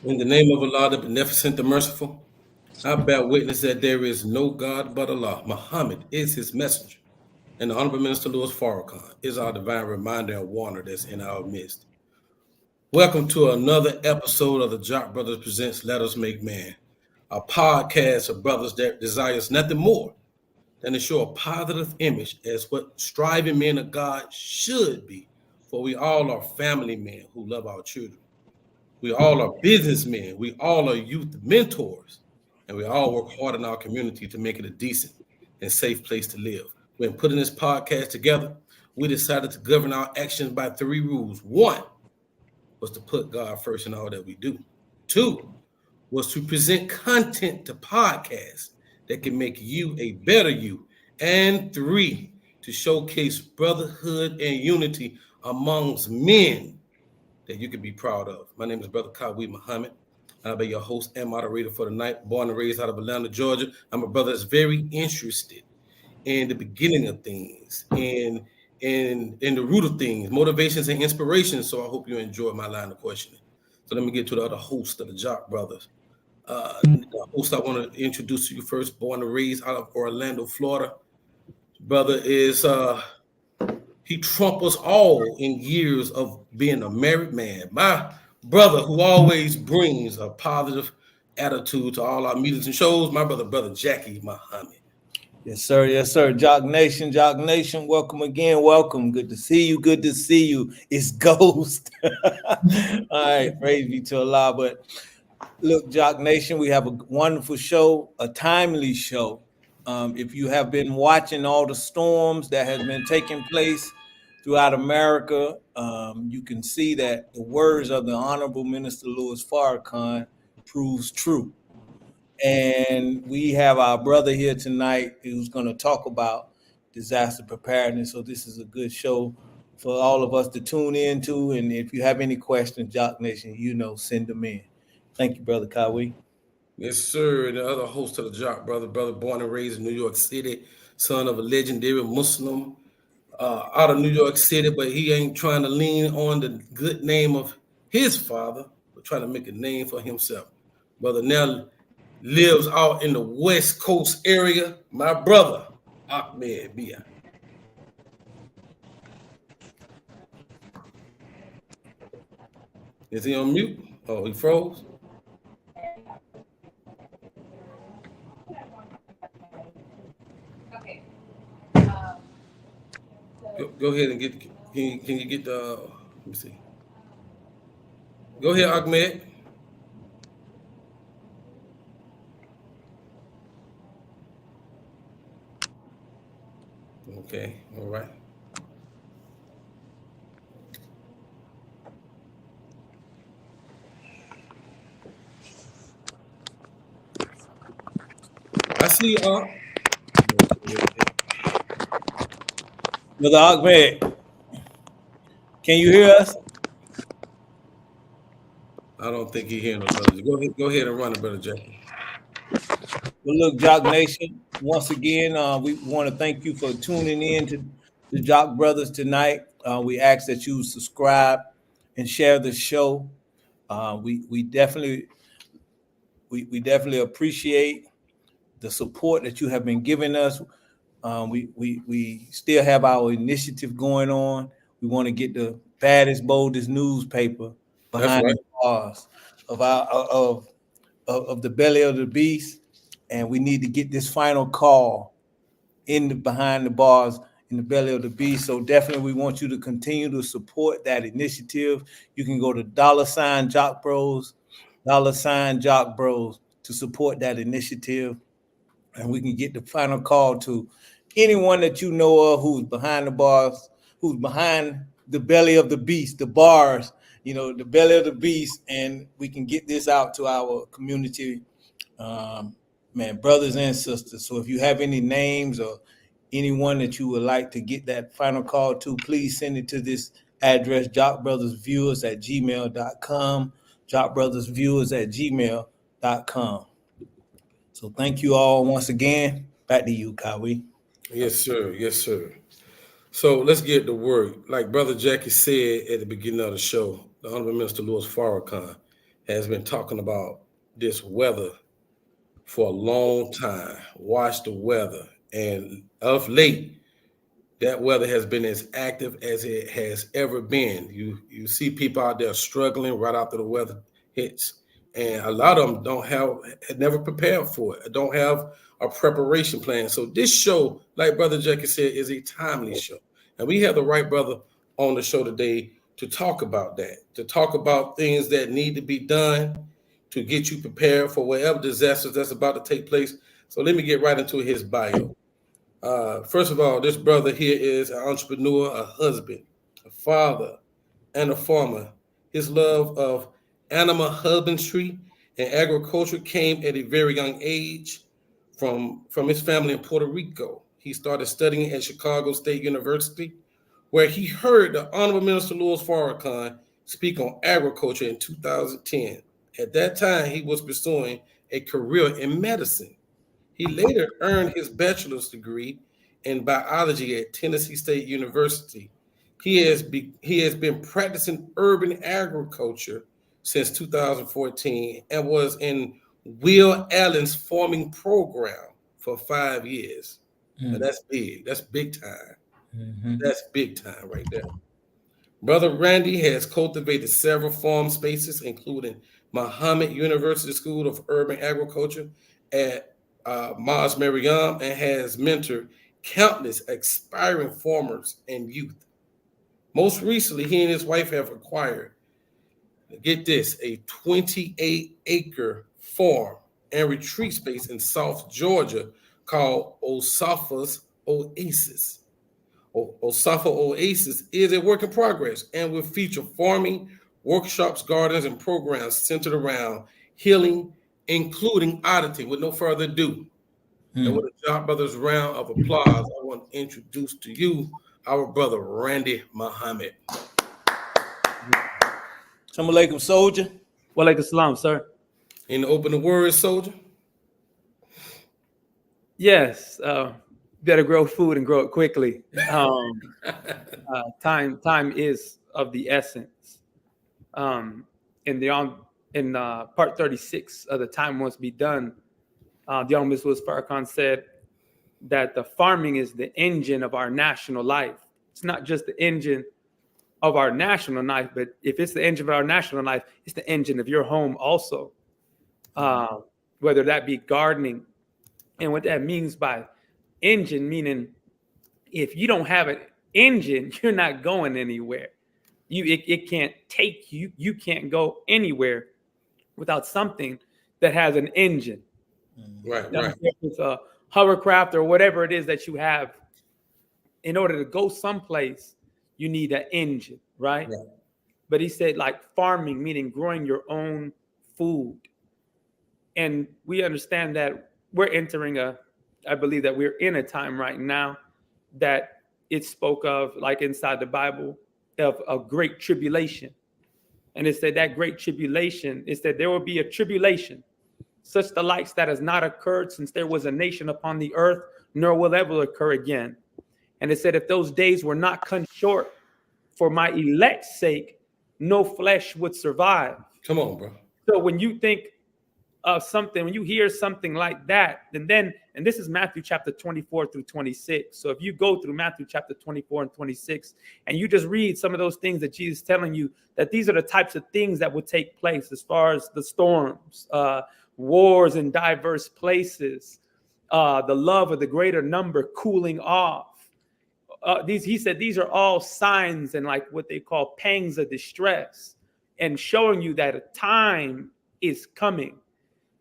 In the name of Allah, the Beneficent, the Merciful, I bear witness that there is no God but Allah. Muhammad is his messenger. And the Honorable Minister Louis Farrakhan is our divine reminder and warner that's in our midst. Welcome to another episode of the Jock Brothers Presents Let Us Make Man, a podcast of brothers that desires nothing more than to show a positive image as what striving men of God should be. For we all are family men who love our children. We all are businessmen. We all are youth mentors. And we all work hard in our community to make it a decent and safe place to live. When putting this podcast together, we decided to govern our actions by three rules. One was to put God first in all that we do. Two was to present content to podcasts that can make you a better you. And three, to showcase brotherhood and unity amongst men that you can be proud of. My name is Brother Kawhi Muhammad. I'll be your host and moderator for the night. Born and raised out of Atlanta, Georgia. I'm a brother that's very interested in the beginning of things and in the root of things, motivations and inspirations. So I hope you enjoy my line of questioning. So let me get to the other host of the Jock Brothers. The host I want to introduce to you first, born and raised out of Orlando, Florida. Brother is he trumped us all in years of being a married man. My brother, who always brings a positive attitude to all our meetings and shows, my brother Jackie Muhammad. Yes, sir. Yes, sir. Jock Nation, welcome again. Welcome. Good to see you. Good to see you. It's Ghost. All right, praise be to Allah. But look, Jock Nation, we have a wonderful show, a timely show. If you have been watching all the storms that has been taking place throughout America, you can see that the words of the Honorable Minister Louis Farrakhan proves true. And we have our brother here tonight who's going to talk about disaster preparedness. So this is a good show for all of us to tune into. And if you have any questions, Jock Nation, send them in. Thank you, Brother Kawi. Yes, sir. The other host of the Jock brother born and raised in New York City, son of a legendary Muslim out of New York City, but he ain't trying to lean on the good name of his father, but trying to make a name for himself. Brother now lives out in the West Coast area. My brother, Ahmed Bia. Is he on mute? Oh, he froze? Okay. Go ahead and get, can you get the, let me see. Go ahead, Ahmed. Okay, all right. I see Brother Ahmed, can you hear us? I don't think he hearing us, brother. Go ahead and run it, brother Jackie. Well, look, Jock Nation, once again, we want to thank you for tuning in to the Jock Brothers tonight. We ask that you subscribe and share the show. We definitely appreciate the support that you have been giving us. We still have our initiative going on. We want to get the baddest, boldest newspaper behind the bars of the belly of the beast, and we need to get this final call behind the bars in the belly of the beast. So definitely we want you to continue to support that initiative. You can go to $ Jock Bros, $ Jock Bros to support that initiative, and we can get the final call to anyone that you know of who's behind the bars, who's behind the belly of the beast, the bars, the belly of the beast, and we can get this out to our community, brothers and sisters. So if you have any names or anyone that you would like to get that final call to, please send it to this address, jockbrothersviewers@gmail.com, jockbrothersviewers@gmail.com. So thank you all once again. Back to you, Kawi. Yes, sir. Yes, sir. So let's get to work. Like Brother Jackie said at the beginning of the show, the Honorable Minister Louis Farrakhan has been talking about this weather for a long time. Watch the weather. And of late, that weather has been as active as it has ever been. You see people out there struggling right after the weather hits, and a lot of them don't have had never prepared for it. Don't have a preparation plan. So this show, like Brother Jackie said, is a timely show, and we have the right brother on the show today to talk about that, to talk about things that need to be done to get you prepared for whatever disasters that's about to take place. So let me get right into his bio. First of all, this brother here is an entrepreneur, a husband, a father, and a farmer. His love of animal husbandry and agriculture came at a very young age from his family in Puerto Rico. He started studying at Chicago State University, where he heard the Honorable Minister Louis Farrakhan speak on agriculture in 2010. At that time, he was pursuing a career in medicine. He later earned his bachelor's degree in biology at Tennessee State University. He has been practicing urban agriculture since 2014 and was in Will Allen's farming program for 5 years. Now that's big. That's big time. Mm-hmm. That's big time right there. Brother Randy has cultivated several farm spaces, including Muhammad University School of Urban Agriculture at Mars Mariam, and has mentored countless aspiring farmers and youth. Most recently, he and his wife have acquired, get this, a 28-acre farm and retreat space in South Georgia called Osafa's Oasis. Osafa Oasis is a work in progress and will feature farming, workshops, gardens, and programs centered around healing, including auditing. With no further ado, and with a Job Brothers round of applause, I want to introduce to you our brother Randy Muhammad. Assalamu alaikum, soldier. Walaikum salam, sir. In the open word, soldier. Yes, better grow food and grow it quickly. Time is of the essence. In part 36 of the Time Must Be Done, the Honorable Mr. Farrakhan said that the farming is the engine of our national life. It's not just the engine of our national life, but if it's the engine of our national life, it's the engine of your home also. Whether that be gardening, and what that means by engine, meaning if you don't have an engine, you're not going anywhere. It can't take you. You can't go anywhere without something that has an engine. Right. If it's a hovercraft or whatever it is that you have, in order to go someplace, you need an engine, right? But he said, like farming, meaning growing your own food. And we understand that we're entering I believe that we're in a time right now that it spoke of, like inside the Bible, of a great tribulation. And it said that great tribulation is that there will be a tribulation, such the likes that has not occurred since there was a nation upon the earth, nor will ever occur again. And it said, if those days were not cut short for my elect's sake, no flesh would survive. Come on, bro. So when you think of something, when you hear something like that, and this is Matthew chapter 24 through 26. So if you go through Matthew chapter 24 and 26, and you just read some of those things that Jesus is telling you, that these are the types of things that would take place as far as the storms, wars in diverse places, the love of the greater number cooling off. He said these are all signs and like what they call pangs of distress, and showing you that a time is coming.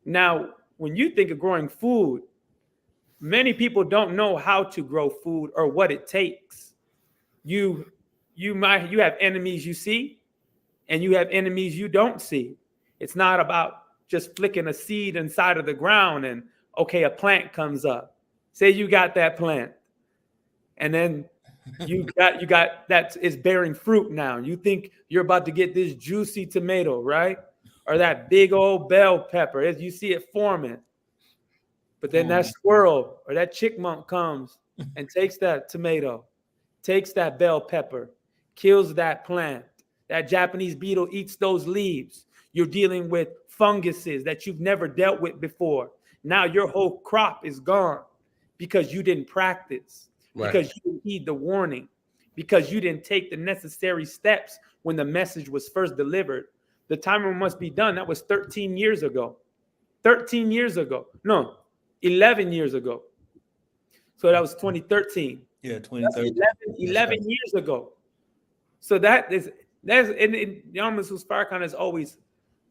Now, when you think of growing food, many people don't know how to grow food or what it takes. You have enemies you see, and you have enemies you don't see. It's not about just flicking a seed inside of the ground and okay, a plant comes up. Say you got that plant, and then you got that is bearing fruit now. You think you're about to get this juicy tomato, right? Or that big old bell pepper as you see it forming. But then that squirrel or that chickmunk comes and takes that tomato, takes that bell pepper, kills that plant. That Japanese beetle eats those leaves. You're dealing with funguses that you've never dealt with before. Now your whole crop is gone because you didn't practice, because you didn't heed the warning, because you didn't take the necessary steps when the message was first delivered. The timer must be done. That was 13 years ago. 13 years ago. No, 11 years ago. So that was 2013. Yeah, 2013. 11 years ago. So that's and the Alma's Farrakhan has always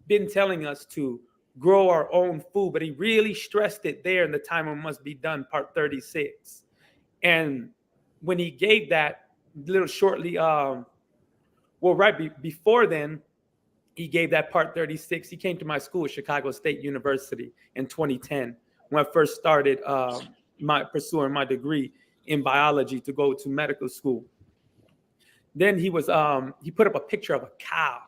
been telling us to grow our own food, but he really stressed it there in the timer must be done, part 36. And when he gave that little shortly, before then, he gave that part 36. He came to my school, Chicago State University, in 2010, when I first started pursuing my degree in biology to go to medical school. Then he put up a picture of a cow,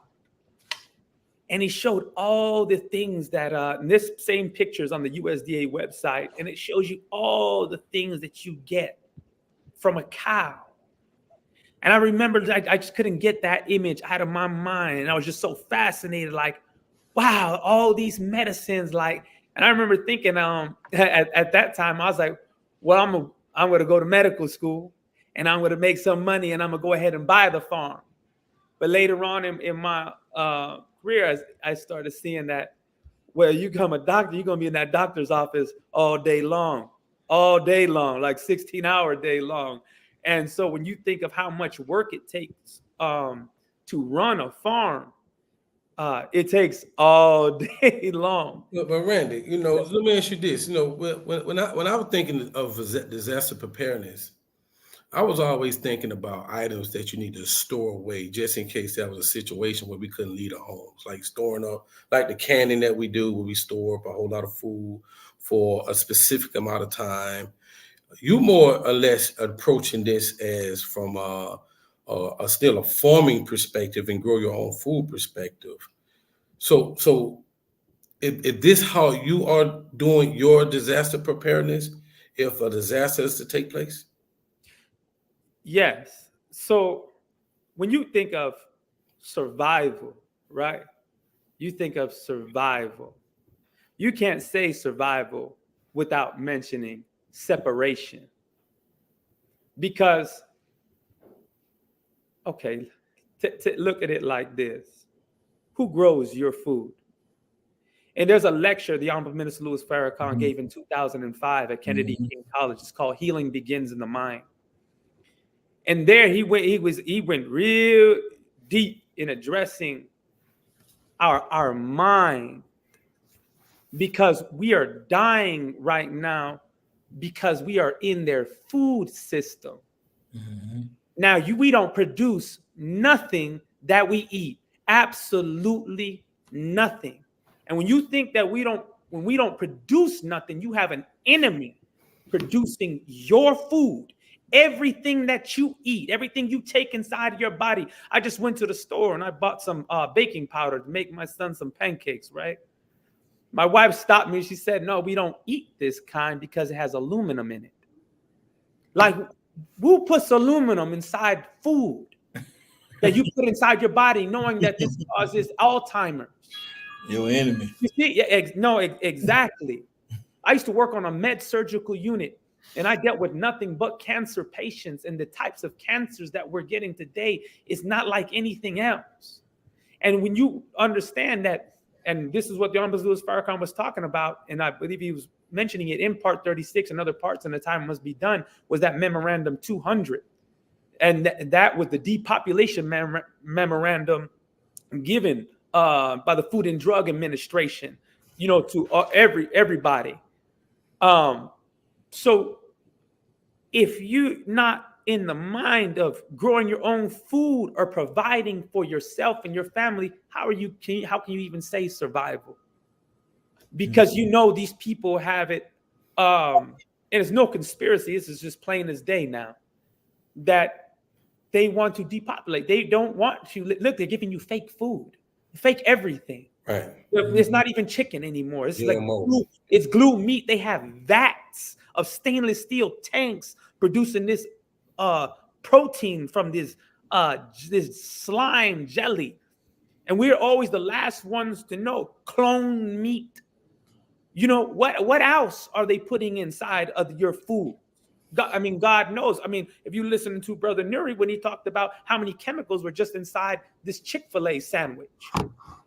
and he showed all the things that this same picture is on the USDA website, and it shows you all the things that you get from a cow. And I remember I just couldn't get that image out of my mind, and I was just so fascinated, like, wow, all these medicines, like. And I remember thinking, at that time, I was like, well, I'm gonna go to medical school, and I'm gonna make some money, and I'm gonna go ahead and buy the farm. But later on in my career, I started seeing that, well, you become a doctor, you're gonna be in that doctor's office all day long, like 16-hour day long. And so when you think of how much work it takes to run a farm, it takes all day long. But Randy, let me ask you this. When I was thinking of disaster preparedness, I was always thinking about items that you need to store away just in case there was a situation where we couldn't leave our homes, like storing up, like the canning that we do, where we store up a whole lot of food for a specific amount of time. You more or less approaching this as from still a farming perspective and grow your own food perspective. So is this how you are doing your disaster preparedness if a disaster is to take place? Yes. So when you think of survival, right? You think of survival. You can't say survival without mentioning separation. Because, okay, look at it like this. Who grows your food? And there's a lecture the Honorable Minister Louis Farrakhan gave in 2005 at Kennedy King College. It's called Healing Begins in the Mind. And there he went real deep in addressing our mind, because we are dying right now because we are in their food system. Mm-hmm. Now, we don't produce nothing that we eat, absolutely nothing. And when you think that when we don't produce nothing, you have an enemy producing your food. Everything that you eat, everything you take inside of your body. I just went to the store and I bought some baking powder to make my son some pancakes, right? My wife stopped me. She said, no, we don't eat this kind because it has aluminum in it. Like, who puts aluminum inside food that you put inside your body knowing that this causes Alzheimer's? Your enemy. You see? Exactly. I used to work on a med surgical unit, and I dealt with nothing but cancer patients, and the types of cancers that we're getting today is not like anything else. And when you understand that, and this is what the Honorable Louis Farrakhan was talking about, and I believe he was mentioning it in part 36 and other parts, and the time must be done, was that memorandum 200. And that was the depopulation memorandum given by the Food and Drug Administration, to everybody. So if you're not in the mind of growing your own food or providing for yourself and your family, how can you even say survival? Because these people have it, and it's no conspiracy. This is just plain as day now, that they want to depopulate. They don't want to look. They're giving you fake food, fake everything. Right. It's not even chicken anymore. It's like it's glue meat. They have vats of stainless steel tanks producing this protein from this slime jelly. And we're always the last ones to know. Clone meat. You know, what else are they putting inside of your food? God knows. I mean, if you listen to Brother Nuri when he talked about how many chemicals were just inside this Chick-fil-A sandwich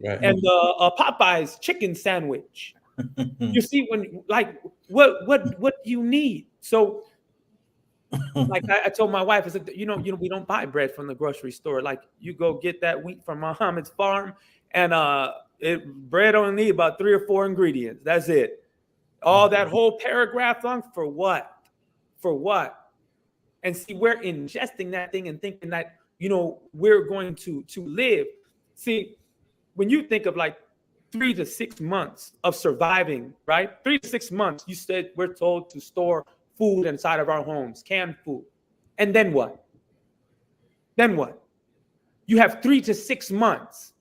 and Popeye's chicken sandwich. You see, when like what do you need? So like I told my wife, I said, we don't buy bread from the grocery store. Like you go get that wheat from Muhammad's farm, and bread only need about 3 or 4 ingredients. That's it. All that whole paragraph long for what? For what? And see, we're ingesting that thing and thinking that we're going to live. See, when you think of like 3 to 6 months of surviving, right? 3 to 6 months, you said we're told to store food inside of our homes, canned food. And then what? Then what? You have 3 to 6 months.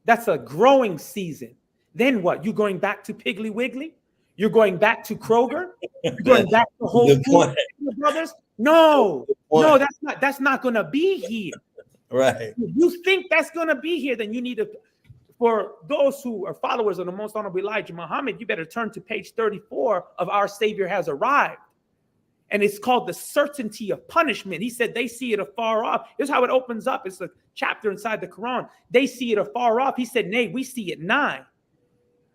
That's a growing season. Then what? You going back to Piggly Wiggly? You're going back to Kroger? You're going back to Whole Foods, brothers? No, that's not going to be here. Right. If you think that's going to be here, then you need to. For those who are followers of the most honorable Elijah Muhammad, you better turn to page 34 of Our Savior Has Arrived. And it's called the certainty of punishment. He said they see it afar off. Here's how it opens up. It's a chapter inside the Quran. They see it afar off. He said, nay, we see it nigh.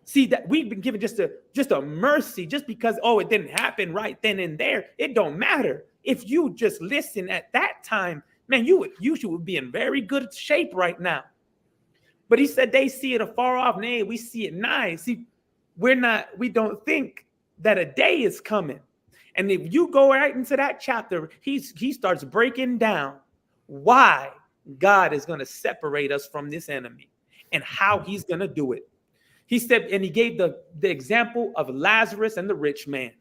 See, that we've been given just a mercy, just because, it didn't happen right then and there. It don't matter. If you just listen at that time, man, you should be in very good shape right now. But he said they see it afar off. Nay, we see it nigh. See, we don't think that a day is coming. And if you go right into that chapter, he starts breaking down why God is going to separate us from this enemy and how he's going to do it. He said, and he gave the example of Lazarus and the rich man.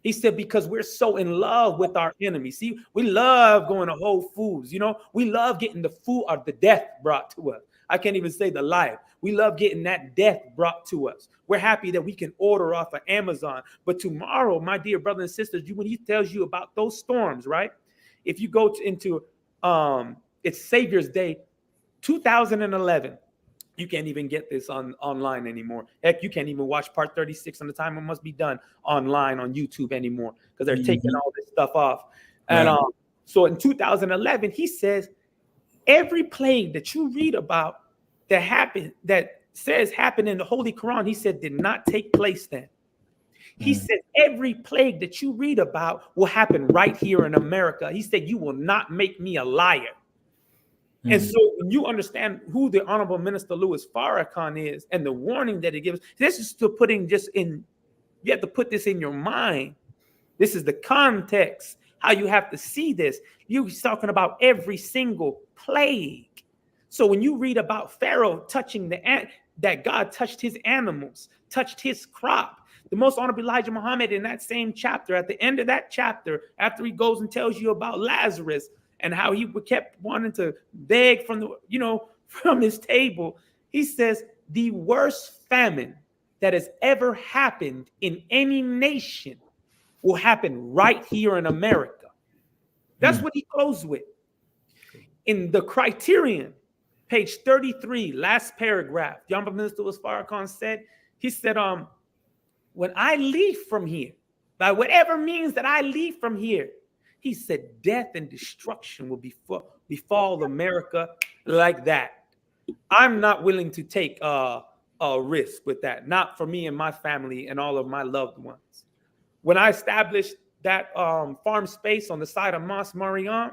He said, because we're so in love with our enemy. See, we love going to Whole Foods. We love getting the food or the death brought to us. I can't even say the life. We love getting that death brought to us. We're happy that we can order off of Amazon. But tomorrow, my dear brothers and sisters, when he tells you about those storms, right? If you go into it's Savior's Day, 2011, you can't even get this online anymore. Heck, you can't even watch part 36 on the time it must be done online on YouTube anymore because they're taking all this stuff off. And so in 2011, he says, every plague that you read about that happened, that says happened in the Holy Quran, he said, did not take place then. He said, every plague that you read about will happen right here in America. He said, you will not make me a liar. And so when you understand who the Honorable Minister Louis Farrakhan is and the warning that he gives, this is to you have to put this in your mind. This is the context, how you have to see this. He's talking about every single plague. So when you read about Pharaoh touching that God touched his animals, touched his crop, the most honorable Elijah Muhammad in that same chapter, at the end of that chapter, after he goes and tells you about Lazarus and how he kept wanting to beg from his table, he says the worst famine that has ever happened in any nation will happen right here in America. That's what he closed with. In the criterion, page 33, last paragraph, the Honorable Minister Louis Farrakhan said, he said, when I leave from here, by whatever means that I leave from here, he said, death and destruction will befall America like that. I'm not willing to take a risk with that, not for me and my family and all of my loved ones. When I established that farm space on the side of Mos Mariam,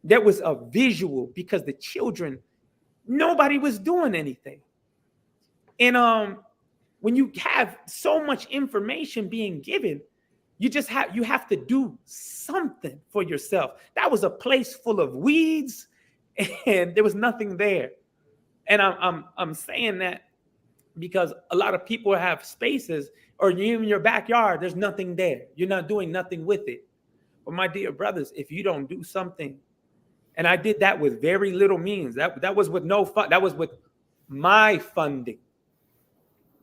there was a visual because the children, nobody was doing anything. And when you have so much information being given, you have to do something for yourself. That was a place full of weeds, and there was nothing there. And I'm saying that because a lot of people have spaces, or even in your backyard, there's nothing there. You're not doing nothing with it. But my dear brothers, if you don't do something, and I did that with very little means. That was with no fund. That was with my funding.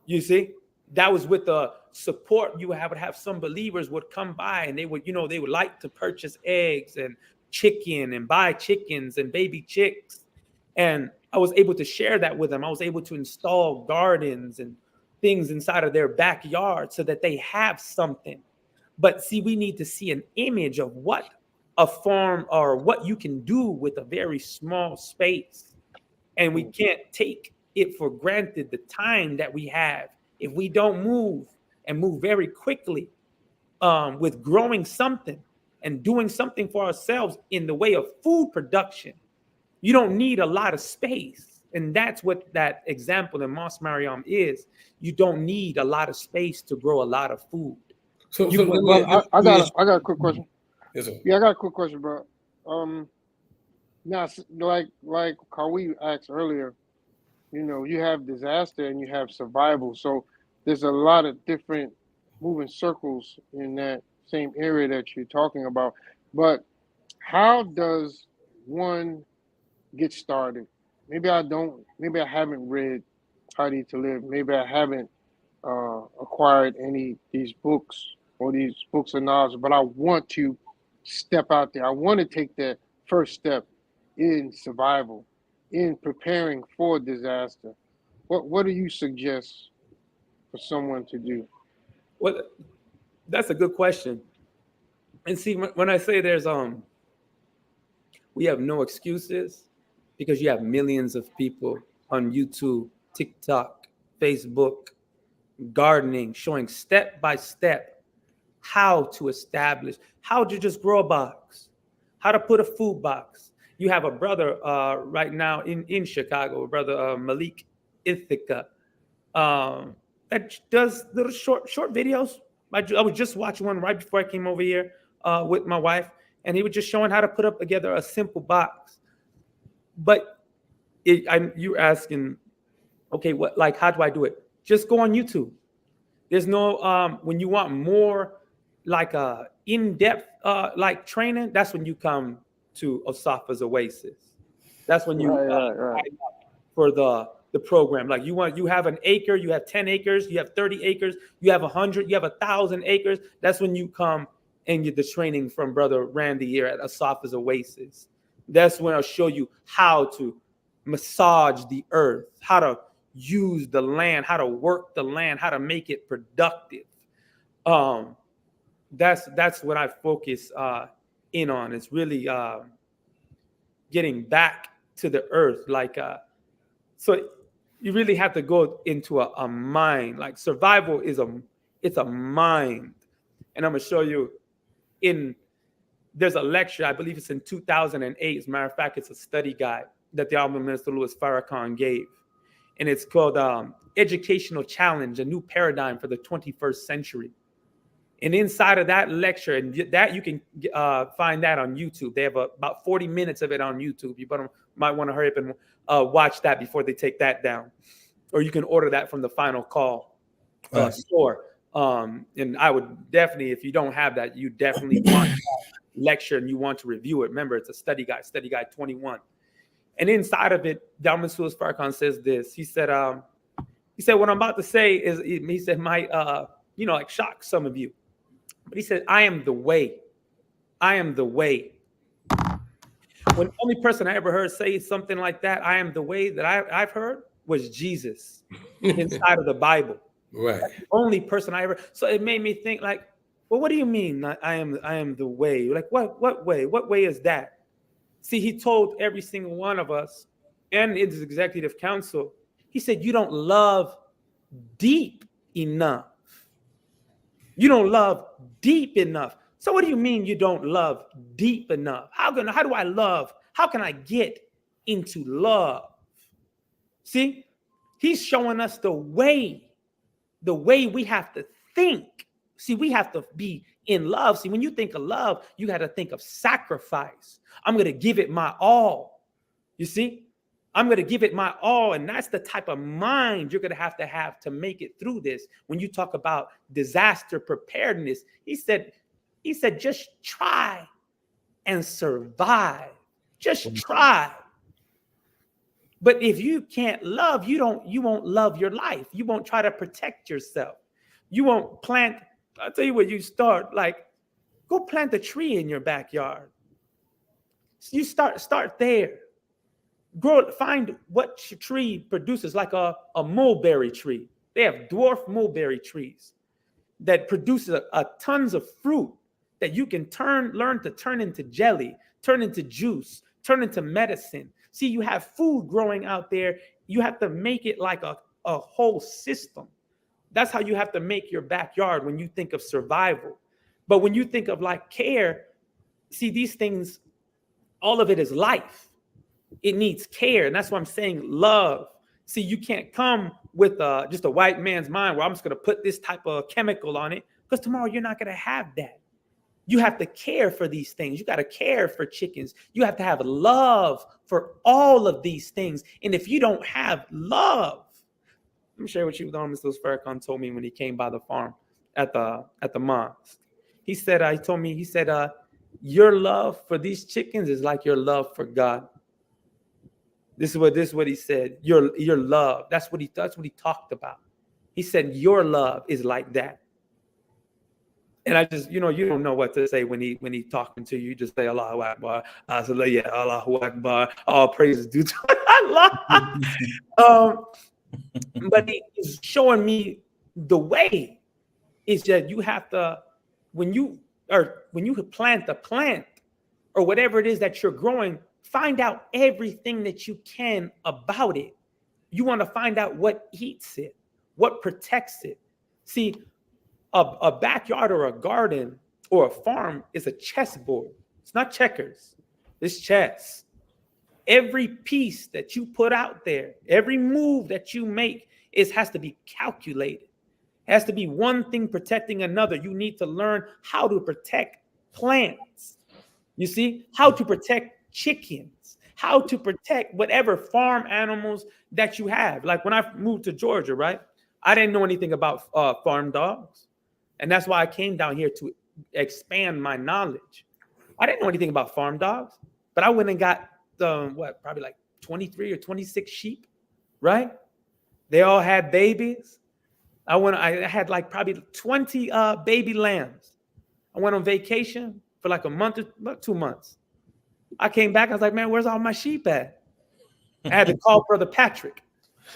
You see, that was with the support you would have some believers would come by and they would like to purchase eggs and chicken and buy chickens and baby chicks. And I was able to share that with them. I was able to install gardens and things inside of their backyard so that they have something. But see, we need to see an image of what a farm or what you can do with a very small space. And we can't take it for granted the time that we have. If we don't move and move very quickly with growing something and doing something for ourselves in the way of food production, you don't need a lot of space. And that's what that example in Mos Mariam is. You don't need a lot of space to grow a lot of food. So, I got a quick question. Yes, sir. Yeah, I got a quick question, bro. Now, like how we asked earlier, you have disaster and you have survival. So there's a lot of different moving circles in that same area that you're talking about. But how does one get started? Maybe I haven't read Tidy to Live. Maybe I haven't acquired these books of knowledge, but I want to step out there. I want to take that first step in survival, in preparing for disaster. What do you suggest for someone to do? Well, that's a good question. And see, when I say we have no excuses, because you have millions of people on YouTube, TikTok, Facebook, gardening, showing step by step how to establish, how to just grow a box, how to put a food box. You have a brother right now in Chicago, brother Malik Ithaca, that does little short videos. I was just watching one right before I came over here with my wife, and he was just showing how to put up together a simple box. But you're asking, okay, how do I do it? Just go on YouTube. There's no when you want more like in-depth like training, that's when you come to Osafa's Oasis. That's when you right. for the program. Like you have an acre, you have 10 acres, you have 30 acres, you have 100, you have 1,000 acres. That's when you come and get the training from Brother Randy here at Osafa's Oasis. That's when I'll show you how to massage the earth, how to use the land, how to work the land, how to make it productive. That's what I focus in on. It's really getting back to the earth. So you really have to go into a mind. Like survival it's a mind. And I'm gonna show you there's a lecture, I believe it's in 2008. As a matter of fact, it's a study guide that the Honorable Minister Louis Farrakhan gave. And it's called Educational Challenge, a New Paradigm for the 21st Century. And inside of that lecture, and that you can find that on YouTube. They have about 40 minutes of it on YouTube. You might want to hurry up and watch that before they take that down. Or you can order that from the Final Call store. And I would definitely, if you don't have that, you definitely want that lecture and you want to review it. Remember, it's a study guide 21. And inside of it, Dr. Louis Farrakhan says this. He said, what I'm about to say is, he said, might, like shock some of you. But he said, I am the way. I am the way. When the only person I ever heard say something like that, I am the way, that I've heard was Jesus inside of the Bible. Right. That's the only person I ever. So it made me think like, well, what do you mean? I am the way. Like what way? What way is that? See, he told every single one of us and in his executive council, he said, you don't love deep enough. You don't love deep enough. So what do you mean you don't love deep enough? How do I love? How can I get into love? See, he's showing us the way we have to think. See, we have to be in love. See, when you think of love, you got to think of sacrifice. I'm going to give it my all. You see, I'm going to give it my all. And that's the type of mind you're going to have to make it through this. When you talk about disaster preparedness, he said, just try and survive. Just try. But if you can't love, you won't love your life. You won't try to protect yourself. You won't plant. I'll tell you what, you start, like, go plant a tree in your backyard. You start there. Find what tree produces like a mulberry tree. They have dwarf mulberry trees that produces a tons of fruit that you can learn to turn into jelly, turn into juice, turn into medicine. See, you have food growing out there. You have to make it like a whole system. That's how you have to make your backyard when you think of survival. But when you think of like care, see, these things, all of it is life. It needs care. And that's why I'm saying love. See, you can't come with just a white man's mind where I'm just going to put this type of chemical on it, because tomorrow you're not going to have that. You have to care for these things. You got to care for chickens. You have to have love for all of these things. And if you don't have love, let me share with you what Mr. Farrakhan told me when he came by the farm at the mosque. He said, your love for these chickens is like your love for God. This is what he said. Your love. That's what he talked about. He said your love is like that. And I just, you don't know what to say when he talking to you. You just say Allahu Akbar. I said, yeah, Allahu Akbar. All praises due to Allah. But he's showing me the way is that you have to, when you plant a plant or whatever it is that you're growing, find out everything that you can about it. You want to find out what eats it, what protects it. See, a backyard or a garden or a farm is a chessboard. It's not checkers. It's chess. Every piece that you put out there, every move that you make has to be calculated. It has to be one thing protecting another. You need to learn how to protect plants. You see, how to protect chickens, how to protect whatever farm animals that you have. Like when I moved to Georgia, right? I didn't know anything about farm dogs. And that's why I came down here to expand my knowledge. I didn't know anything about farm dogs, but I went and got probably like 23 or 26 sheep, right? They all had babies. I had like probably 20 baby lambs. I went on vacation for like a month or 2 months. I came back. I was like, man, where's all my sheep at? I had to call Brother Patrick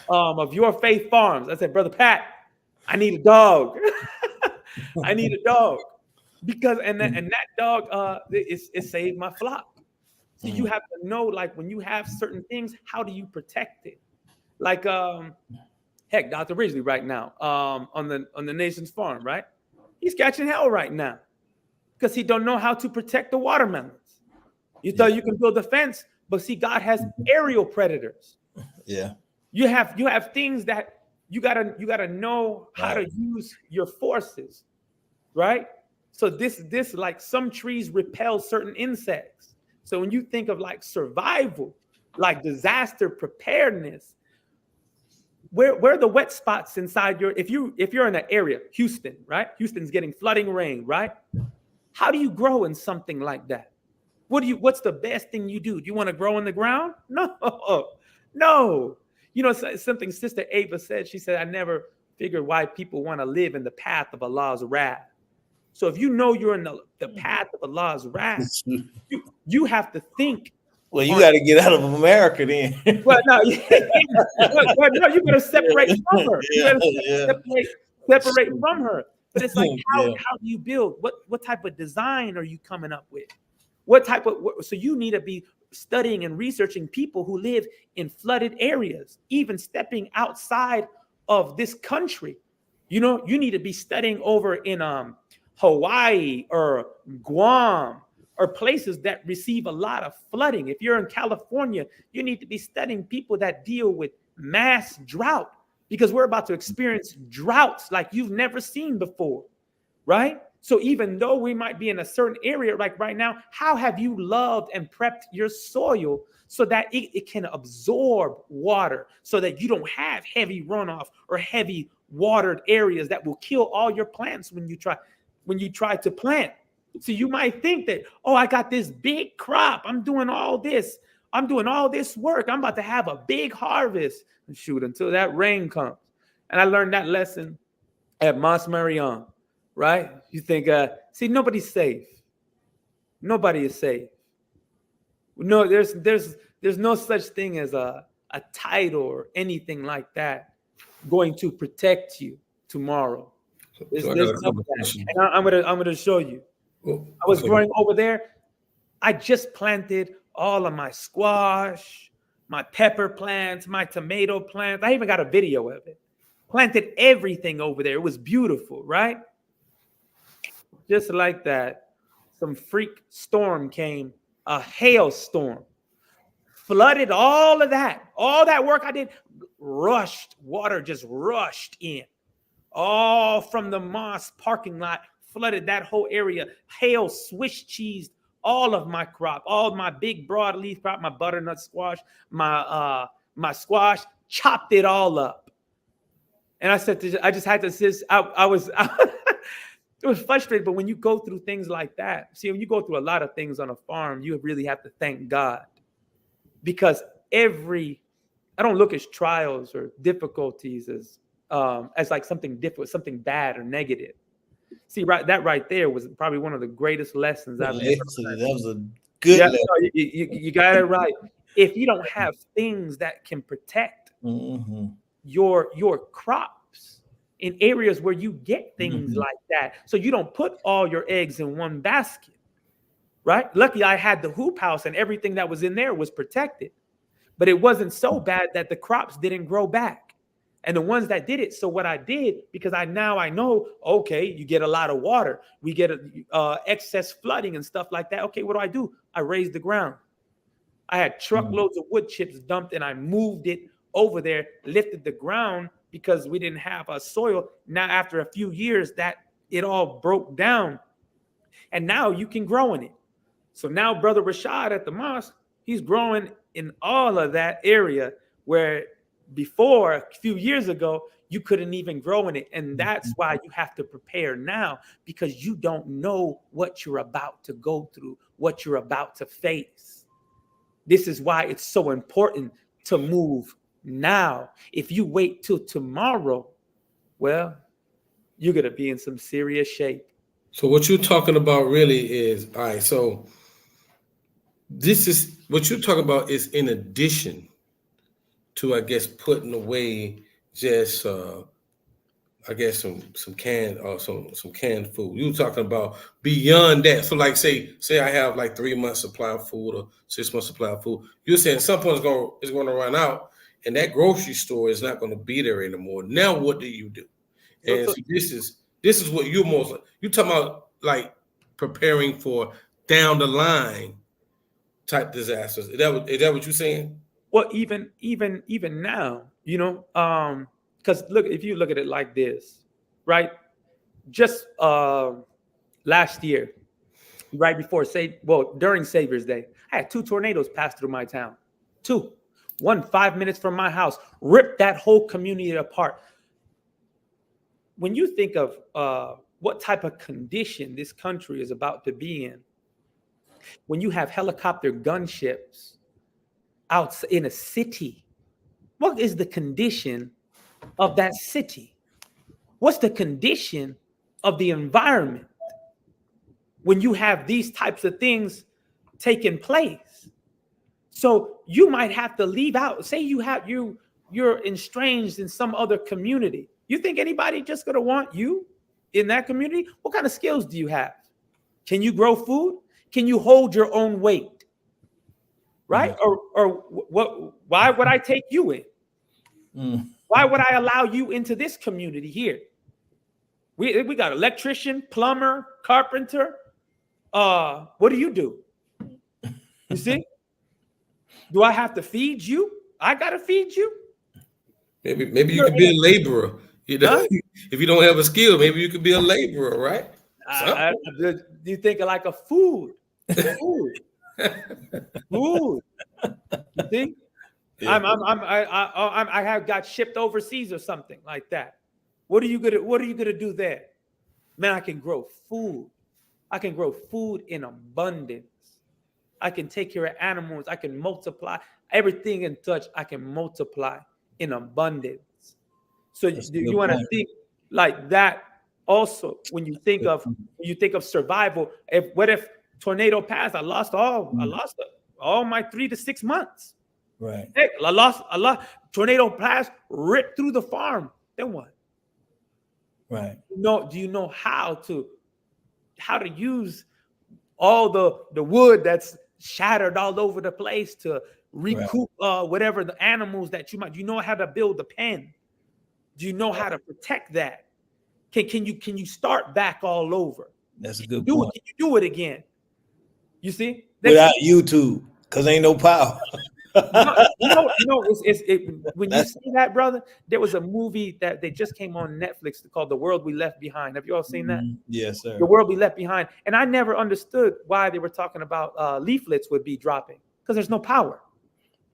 of Your Faith Farms. I said, Brother Pat, I need a dog. I need a dog. Because and that dog it saved my flock. So you have to know, like when you have certain things, how do you protect it? Like heck, Dr. Ridgely right now on the nation's farm, right? He's catching hell right now because he don't know how to protect the watermelons. You thought you can build a fence, but see, God has aerial predators. Yeah. You have things that you gotta know how to use your forces, right? So this like some trees repel certain insects. So when you think of like survival, like disaster preparedness, where are the wet spots inside if you're in an area, Houston, right? Houston's getting flooding rain, right? How do you grow in something like that? What's the best thing you do? Do you want to grow in the ground? No. You know, something Sister Ava said. She said, I never figured why people want to live in the path of Allah's wrath. So if you know you're in the path of Allah's wrath, you have to think. Well, you got to get out of America then. Well, no, you better separate from her. You better separate from her. But it's like, how do you build? What type of design are you coming up with? So you need to be studying and researching people who live in flooded areas, even stepping outside of this country. You know, you need to be studying over in Hawaii or Guam or places that receive a lot of flooding. If you're in California, you need to be studying people that deal with mass drought, because we're about to experience droughts like you've never seen before, right? So even though we might be in a certain area, like right now, how have you loved and prepped your soil so that it can absorb water, so that you don't have heavy runoff or heavy watered areas that will kill all your plants when you try to plant? So you might think that, oh, I got this big crop. I'm doing all this work. I'm about to have a big harvest. And shoot, until that rain comes. And I learned that lesson at Mont Marion, right? You think, see, nobody's safe. Nobody is safe. No, there's no such thing as a title or anything like that going to protect you tomorrow. So I There's got a none of couple of that. questions. And I'm gonna show you. Oh, I was okay. growing over there. I just planted all of my squash, my pepper plants, my tomato plants. I even got a video of it. Planted everything over there. It was beautiful, right? Just like that, some freak storm came, a hailstorm, flooded all of that. All that work I did, rushed, water just rushed in. All from the mosque parking lot, flooded that whole area. Hail Swiss cheesed all of my crop, all my big broadleaf crop, my butternut squash, my squash, chopped it all up. And I said, I just had to sit. I was, it was frustrating. But when you go through things like that, see, when you go through a lot of things on a farm, you really have to thank God, because I don't look at trials or difficulties as like something difficult, something bad or negative. See, that right there was probably one of the greatest lessons I've ever learned. That was a good lesson. No, you got it right. If you don't have things that can protect your crops in areas where you get things like that, so you don't put all your eggs in one basket, right? Lucky I had the hoop house and everything that was in there was protected, but it wasn't so bad that the crops didn't grow back. And the ones that did it, so what I did, because I know, okay, you get a lot of water, we get excess flooding and stuff like that. Okay, what do? I raised the ground. I had truckloads of wood chips dumped, and I moved it over there, lifted the ground because we didn't have a soil. Now, after a few years, that it all broke down, and now you can grow in it. So now Brother Rashad at the mosque, he's growing in all of that area where before, a few years ago, you couldn't even grow in it. And that's why you have to prepare now, because you don't know what you're about to go through, what you're about to face. This is why it's so important to move now. If you wait till tomorrow, well, you're going to be in some serious shape. So what you're talking about really is, all right, so this is what you're talking about is in addition to, I guess, putting away just I guess some canned or some canned food. You were talking about beyond that. So like say I have like 3 months supply of food or 6 months supply of food. You're saying at some point it's going to run out, and that grocery store is not going to be there anymore. Now what do you do? And so this is what you're talking about, like preparing for down the line type disasters. Is that what you're saying? Well, even now, because look, if you look at it like this, right? Just last year, right before during Savior's Day, I had 2 tornadoes pass through my town. 2. One 5 minutes from my house, ripped that whole community apart. When you think of what type of condition this country is about to be in, when you have helicopter gunships out in a city, what is the condition of that city? What's the condition of the environment when you have these types of things taking place? So you might have to leave out. Say you're estranged in some other community. You think anybody just gonna want you in that community? What kind of skills do you have? Can you grow food? Can you hold your own weight? Right? Or what? Why would I take you in? Why would I allow you into this community here? We got electrician, plumber, carpenter. What do? You see? Do I have to feed you? I gotta feed you. Maybe you could be a laborer. If you don't have a skill, maybe you could be a laborer, right? You think of like a food. Food. You see? Yeah. I have got shipped overseas or something like that. What are you gonna do there? Man, I can grow food. I can grow food in abundance. I can take care of animals. I can multiply everything in touch. I can multiply in abundance. So you want to think like that also when you think of survival. What if tornado passed? I lost all my 3 to 6 months. Right. Hey, I lost a lot. Tornado blast ripped through the farm. Then what? Right. Do you know how to use all the wood that's shattered all over the place to recoup whatever the animals that you might? Do you know how to build a pen? Do you know how to protect that? Can you start back all over? That's a good Do it. point. Can you do it again? You see? Without YouTube, because ain't no power. When you see that, brother, there was a movie that they just came on Netflix called The World We Left Behind. Have you all seen that? Yes, sir. The World We Left Behind. And I never understood why they were talking about leaflets would be dropping, because there's no power.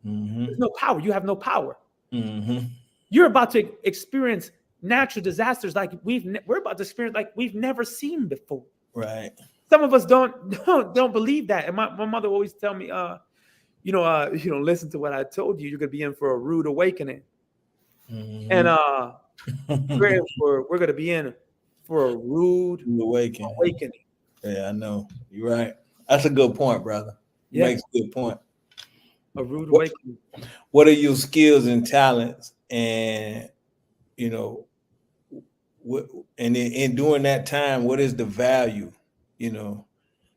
There's no power. You have no power. You're about to experience natural disasters like we're about to experience like we've never seen before. Right. Some of us don't believe that. And my mother always tell me, listen to what I told you. You're gonna be in for a rude awakening. And we're gonna be in for a rude awakening. Yeah, I know. You're right. That's a good point, brother. You make a good point. A rude awakening. What are your skills and talents? And and in during that time, what is the value?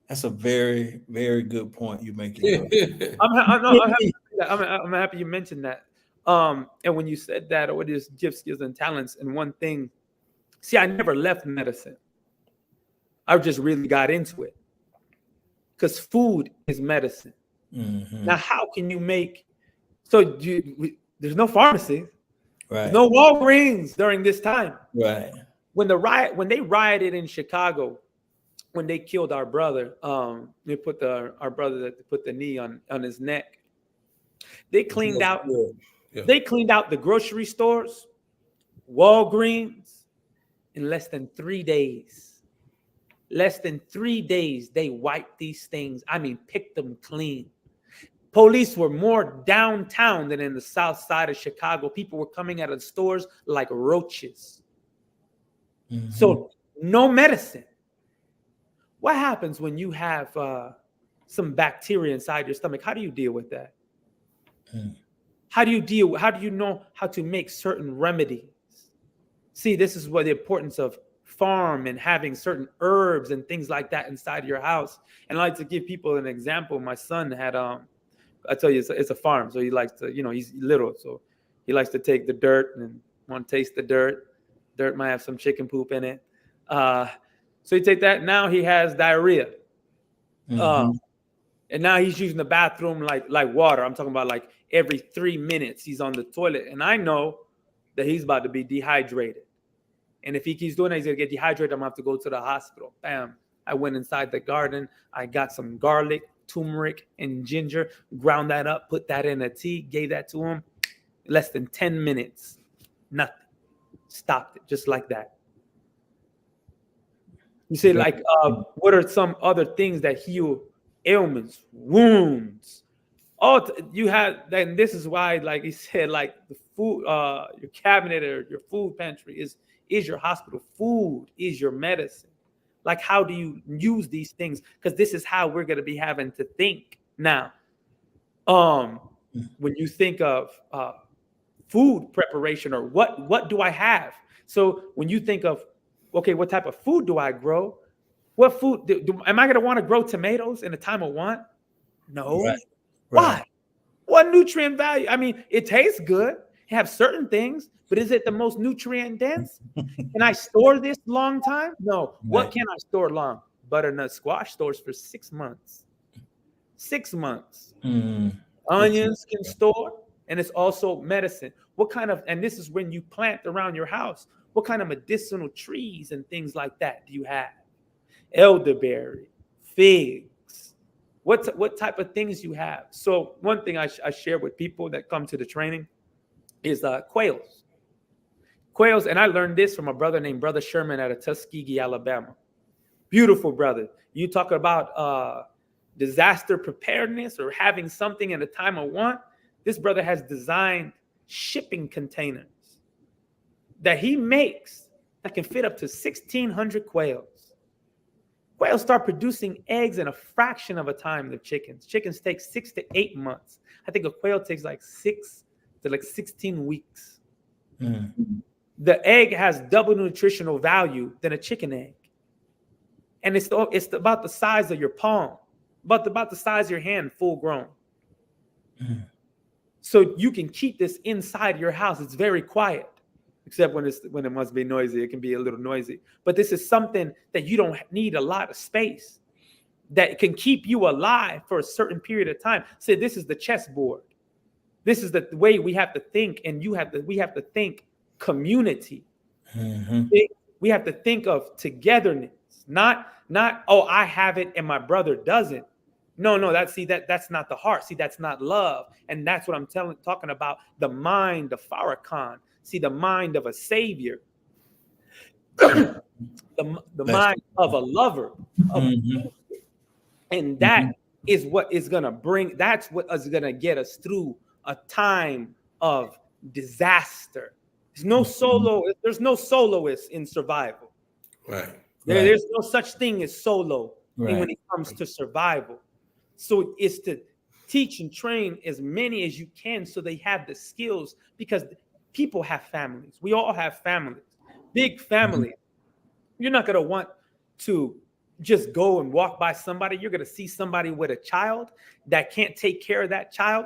That's a very, very good point you making. I'm happy you mentioned that. And when you said that, what is gifts, skills, and talents? And one thing, see, I never left medicine. I just really got into it because food is medicine. Now, how can you make? So there's no pharmacy, right? No Walgreens during this time, right? When they rioted in Chicago, when they killed our brother, they put our brother that put the knee on his neck. They cleaned out. Yeah. They cleaned out the grocery stores, Walgreens, in less than 3 days. Less than 3 days, they wiped these things. I mean, picked them clean. Police were more downtown than in the south side of Chicago. People were coming out of the stores like roaches. So no medicine. What happens when you have some bacteria inside your stomach? How do you deal with that? How do you know how to make certain remedies? See, this is what the importance of farm and having certain herbs and things like that inside your house. And I like to give people an example. My son had, I tell you, it's a farm. So he likes to, he's little. So he likes to take the dirt and want to taste the dirt. Dirt might have some chicken poop in it. So he take that. Now he has diarrhea. And now he's using the bathroom like water. I'm talking about like every 3 minutes he's on the toilet. And I know that he's about to be dehydrated. And if he keeps doing that, he's going to get dehydrated. I'm going to have to go to the hospital. Bam. I went inside the garden. I got some garlic, turmeric, and ginger, ground that up, put that in a tea, gave that to him. Less than 10 minutes. Nothing. Stopped it just like that. You say, like, what are some other things that heal ailments, wounds? You had, then this is why, like he said, like the food, your cabinet or your food pantry is your hospital. Food is your medicine. Like, how do you use these things? Because this is how we're going to be having to think now. When you think of food preparation, or what do I have? So when you think of, okay, what type of food do I grow? What food am I going to want to grow tomatoes in a time of want? No. Right. Why? What nutrient value? I mean, it tastes good. You have certain things, but is it the most nutrient dense? Can I store this long time? No. Right. What can I store long? Butternut squash stores for 6 months. 6 months. Onions can store, and it's also medicine. What kind of, and this is when you plant around your house, what kind of medicinal trees and things like that do you have? Elderberry, figs, what type of things you have? So one thing I share with people that come to the training is quails. Quails, and I learned this from a brother named Brother Sherman out of Tuskegee, Alabama. Beautiful brother. You talk about disaster preparedness or having something in a time of want. This brother has designed shipping containers that he makes that can fit up to 1,600 quails. Quails start producing eggs in a fraction of a time than chickens. Chickens take 6 to 8 months. I think a quail takes like 6 to like 16 weeks. The egg has double nutritional value than a chicken egg. And it's about the size of your palm, about the size of your hand, full grown. So you can keep this inside your house. It's very quiet, except when it must be noisy. It can be a little noisy. But this is something that you don't need a lot of space, that can keep you alive for a certain period of time. Say, this is the chessboard. This is the way we have to think, and we have to think community. We have to think of togetherness, not oh, I have it and my brother doesn't. No, that's not the heart. See, that's not love. And that's what I'm talking about. The mind of Farrakhan. See, the mind of a savior. the mind of a lover. And that is what is going to that's what is going to get us through a time of disaster. There's no soloist in survival. Right. There's no such thing as solo when it comes to survival. So it's to teach and train as many as you can so they have the skills, because people have families. We all have families, big families. You're not going to want to just go and walk by somebody. You're going to see somebody with a child that can't take care of that child.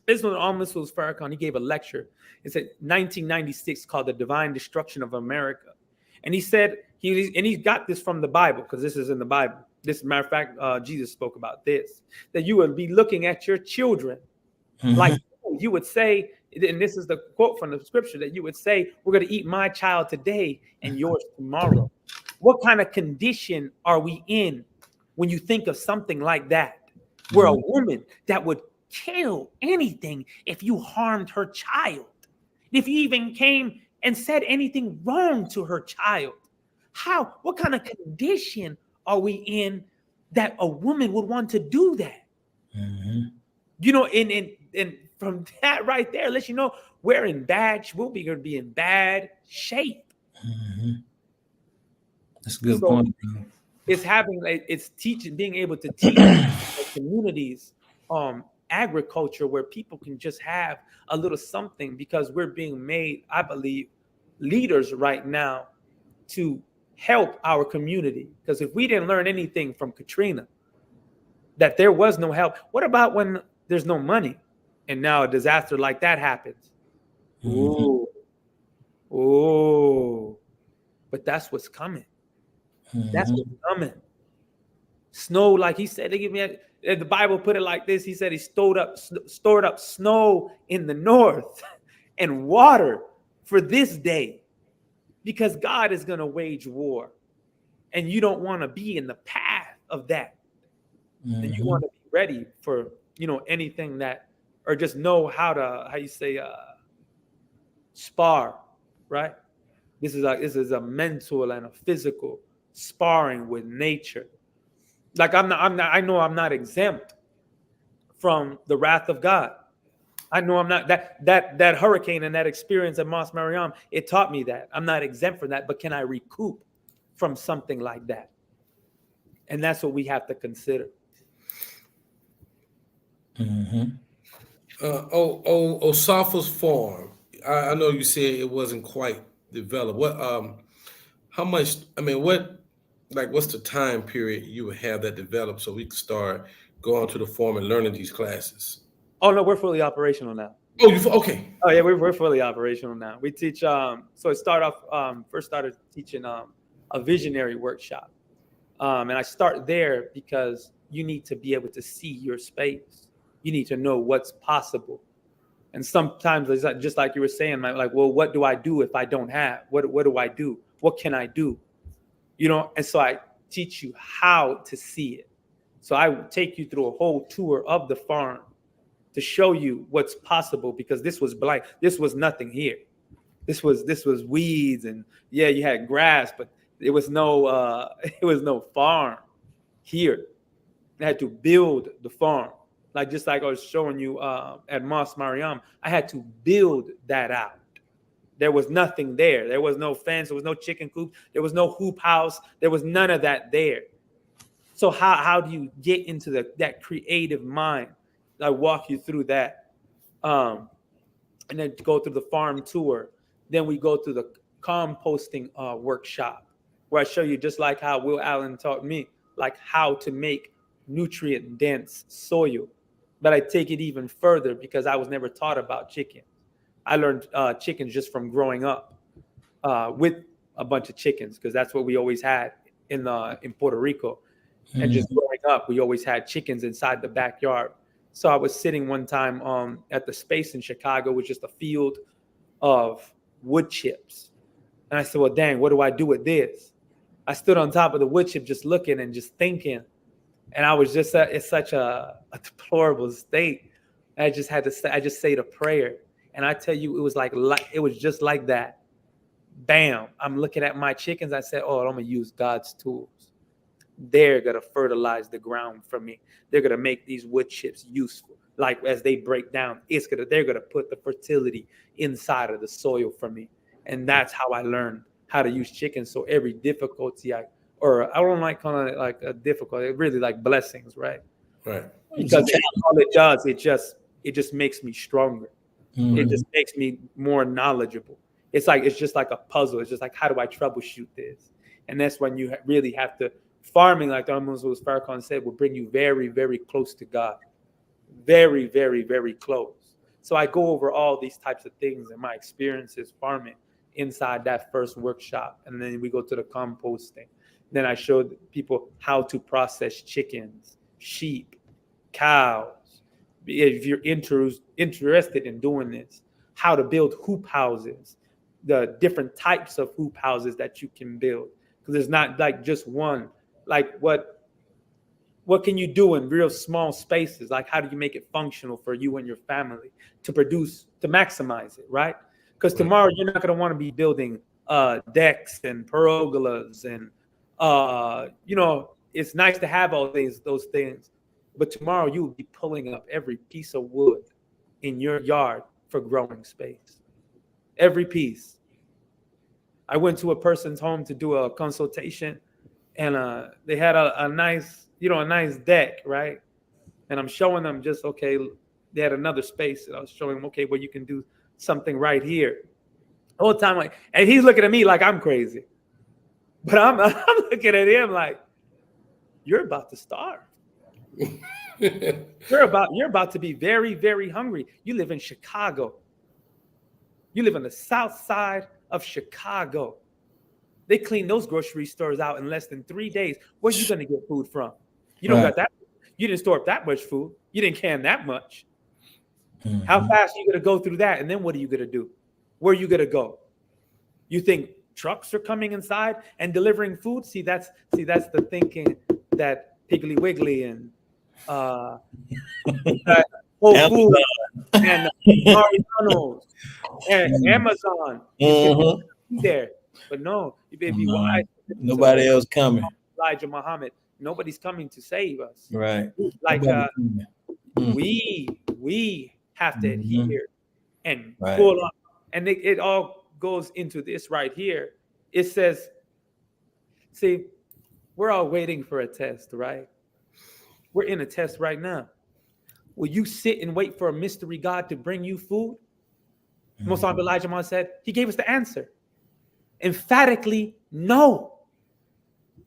This one almost was Farrakhan. He gave a lecture. It's in 1996 called The Divine Destruction of America. And he said, he got this from the Bible, because this is in the Bible. This, matter of fact, Jesus spoke about this, that you would be looking at your children like you would say, and this is the quote from the scripture, that you would say, we're going to eat my child today and yours tomorrow. What kind of condition are we in when you think of something like that, where a woman that would kill anything if you harmed her child, if you even came and said anything wrong to her child? What kind of condition are we in that a woman would want to do that? You know, and from that right there, lets you know we'll be going to be in bad shape. That's a good point, bro. It's teaching, being able to teach communities agriculture, where people can just have a little something, because we're being made, I believe, leaders right now to help our community. Because if we didn't learn anything from Katrina, that there was no help, what about when there's no money and now a disaster like that happens? But that's what's coming. That's what's coming. Snow, like he said, the Bible put it like this. He said he stored up snow in the north and water for this day, because God is going to wage war, and you don't want to be in the path of that. And you want to be ready for, anything that, or just know how to, spar, right? This is a mental and a physical sparring with nature. Like I know I'm not exempt from the wrath of God. I know I'm not that hurricane and that experience at Mos Mariam, it taught me that I'm not exempt from that, but can I recoup from something like that? And that's what we have to consider. Osapha's farm. I know you said it wasn't quite developed. How much? I mean, what's the time period you would have that developed so we can start going to the farm and learning these classes? Oh no, we're fully operational now. Oh, okay. Oh yeah, we're fully operational now. We teach. So it first started teaching a visionary workshop, and I start there because you need to be able to see your space. You need to know what's possible. And sometimes it's just like you were saying, like, well, what do I do if I don't have? What do I do? What can I do? And so I teach you how to see it. So I take you through a whole tour of the farm to show you what's possible, because this was blank. This was nothing here. This was weeds, and yeah, you had grass, but it was no farm here. I had to build the farm. Just like I was showing you at Mos Mariam, I had to build that out. There was nothing there. There was no fence. There was no chicken coop. There was no hoop house. There was none of that there. So how do you get into that creative mind? I walk you through that, and then go through the farm tour. Then we go through the composting workshop, where I show you, just like how Will Allen taught me, like how to make nutrient dense soil. But I take it even further because I was never taught about chicken. I learned chickens just from growing up with a bunch of chickens, because that's what we always had in Puerto Rico. And just growing up, we always had chickens inside the backyard. So I was sitting one time at the space in Chicago with just a field of wood chips. And I said, well, dang, what do I do with this? I stood on top of the wood chip just looking and just thinking. And I was just it's such a deplorable state. I just had to say, I just said a prayer. And I tell you, it was just like that. Bam. I'm looking at my chickens. I said, oh, I'm going to use God's tools. They're going to fertilize the ground for me. They're going to make these wood chips useful. Like as they break down, they're going to put the fertility inside of the soil for me. And that's how I learned how to use chickens. So every difficulty I don't like calling it like a difficulty, really like blessings, right? Right. Because all it does, it just makes me stronger. Mm-hmm. It just makes me more knowledgeable. It's just like a puzzle. It's just like, how do I troubleshoot this? And that's when you really have to, farming, like the Moses Farrakhan said, will bring you very, very close to God. Very, very, very close. So I go over all these types of things and my experiences farming inside that first workshop. And then we go to the composting. Then I showed people how to process chickens, sheep, cows. If you're interested in doing this, how to build hoop houses, the different types of hoop houses that you can build. Because there's not like just one. Like what can you do in real small spaces? Like how do you make it functional for you and your family to maximize it, right? Because tomorrow you're not going to want to be building decks and pergolas and it's nice to have all those things, but tomorrow you will be pulling up every piece of wood in your yard for growing space. Every piece. I went to a person's home to do a consultation, and they had a nice deck, right? And I'm showing them just, okay, they had another space, and I was showing them, okay, well, you can do something right here. The whole time, like, and he's looking at me like I'm crazy. But I'm looking at him like, you're about to starve. You're about to be very, very hungry. You live in Chicago. You live on the south side of Chicago. They clean those grocery stores out in less than 3 days. Where are you going to get food from? You don't got that. You didn't store up that much food. You didn't can that much. Mm-hmm. How fast are you going to go through that? And then what are you going to do? Where are you going to go? You think trucks are coming inside and delivering food? See, that's the thinking that Piggly Wiggly and Whole Foods and Mariano's and Amazon there. But no, you better be wise. Nobody else coming. Elijah Muhammad. Nobody's coming to save us. Right. Like we have to adhere and pull up. And it all goes into this right here. It says, see, we're all waiting for a test, right? We're in a test right now. Will you sit and wait for a mystery God to bring you food? Most Honorable Elijah Muhammad said, he gave us the answer. Emphatically, no.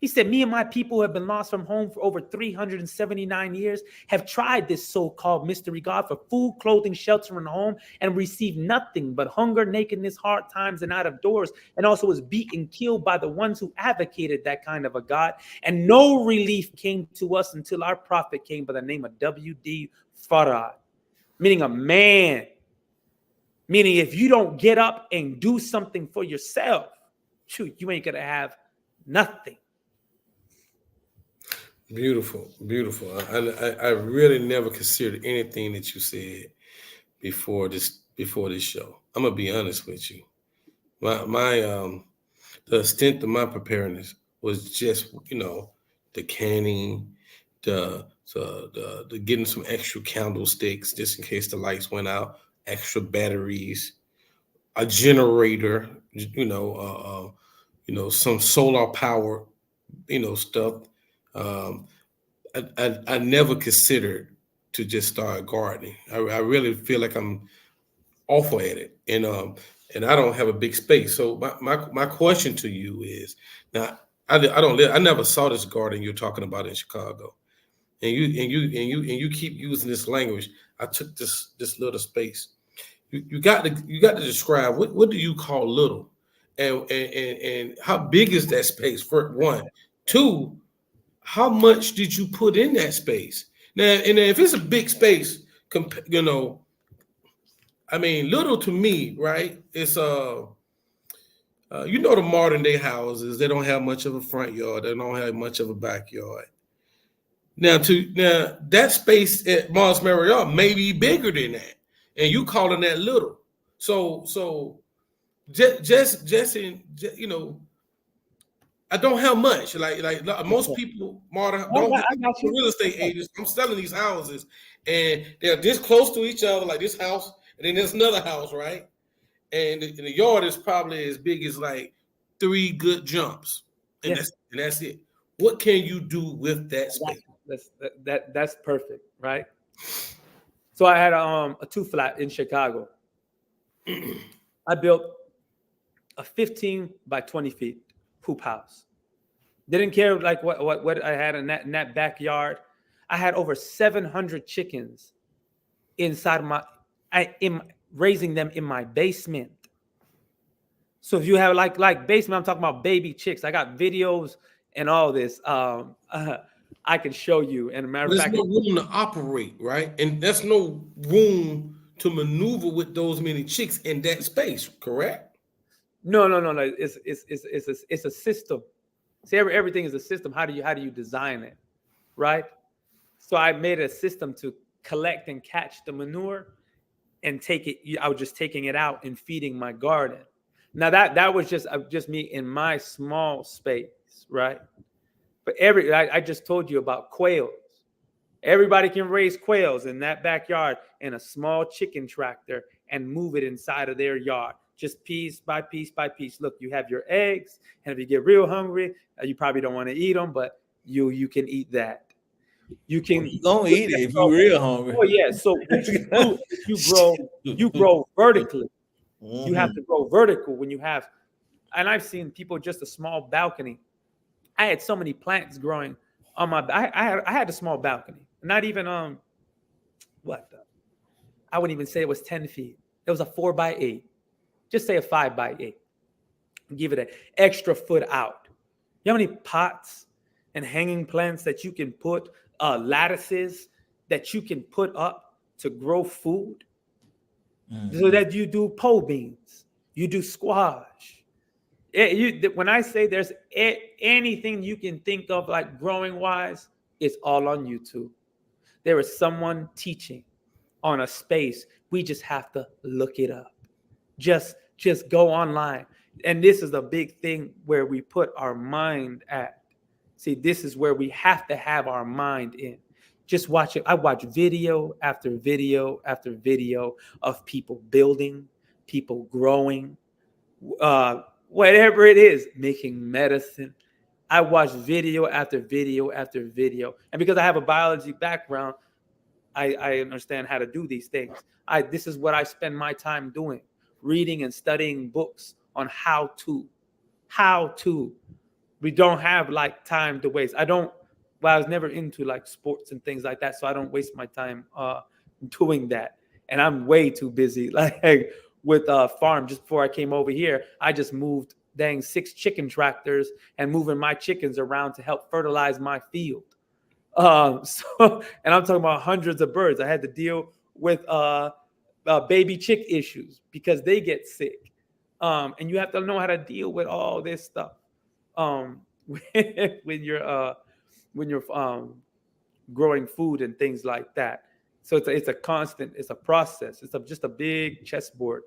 He said, me and my people who have been lost from home for over 379 years have tried this so-called mystery God for food, clothing, shelter, and home, and received nothing but hunger, nakedness, hard times, and out of doors, and also was beaten, killed by the ones who advocated that kind of a God. And no relief came to us until our prophet came by the name of W.D. Farad, meaning a man. Meaning if you don't get up and do something for yourself, shoot, you ain't going to have nothing. Beautiful, beautiful. I really never considered anything that you said before this show. I'm gonna be honest with you. The extent of my preparedness was just the canning, the getting some extra candlesticks just in case the lights went out, extra batteries, a generator, some solar power, stuff. I never considered to just start gardening. I really feel like I'm awful at it, and I don't have a big space. So my question to you is now I never saw this garden you're talking about in Chicago, and you keep using this language. I took this little space. You got to describe what do you call little, and how big is that space? For one, two, how much did you put in that space? Now, and if it's a big space, I mean, little to me, right? It's the modern day houses. They don't have much of a front yard. They don't have much of a backyard. Now that space at Mars Marriott may be bigger than that, and you calling that little. So just in I don't have much. Like most people, modern don't I got you. real estate agents. I'm selling these houses, and they're this close to each other, like this house, and then there's another house, right? And the yard is probably as big as like 3 good jumps, and that's it. What can you do with that space? That's perfect, right? So I had a 2-flat in Chicago. I built a 15 by 20 feet hoop house. Didn't care like what I had in that backyard. I had over 700 chickens inside raising them in my basement. So if you have like basement, I'm talking about baby chicks. I got videos and all this. I can show you. And a matter of fact, there's no room to operate, right? And there's no room to maneuver with those many chicks in that space, correct? No. It's a system. See, everything is a system. How do you design it, right? So I made a system to collect and catch the manure and take it. I was just taking it out and feeding my garden. Now that was just me in my small space, right? But I just told you about quails. Everybody can raise quails in that backyard in a small chicken tractor and move it inside of their yard, just piece by piece by piece. Look, you have your eggs, and if you get real hungry, you probably don't want to eat them, but you can eat that. You can don't eat it if you're real hungry. Oh yeah, so you grow vertically. Mm-hmm. You have to grow vertical when you have, and I've seen people just a small balcony. I had so many plants growing on my. I had a small balcony, not even I wouldn't even say it was 10 feet. It was a 4x8. Just say a 5x8. Give it an extra foot out. You know how many pots and hanging plants that you can put, lattices that you can put up to grow food? Mm-hmm. So that you do pole beans, you do squash. When I say there's anything you can think of like growing wise, it's all on YouTube. There is someone teaching on a space. We just have to look it up. Just go online. And this is a big thing where we put our mind at. See, this is where we have to have our mind in. Just watch it. I watch video after video after video of people building, people growing, whatever it is, making medicine. I watch video after video after video. And because I have a biology background, I understand how to do these things. This is what I spend my time doing, reading and studying books on how to. We don't have like time to waste. I was never into like sports and things like that, so I don't waste my time doing that. And I'm way too busy. Like with a farm, just before I came over here, I just moved 6 chicken tractors and moving my chickens around to help fertilize my field. And I'm talking about hundreds of birds. I had to deal with baby chick issues because they get sick. And you have to know how to deal with all this stuff when you're growing food and things like that. So it's a constant, it's a process. It's just a big chessboard.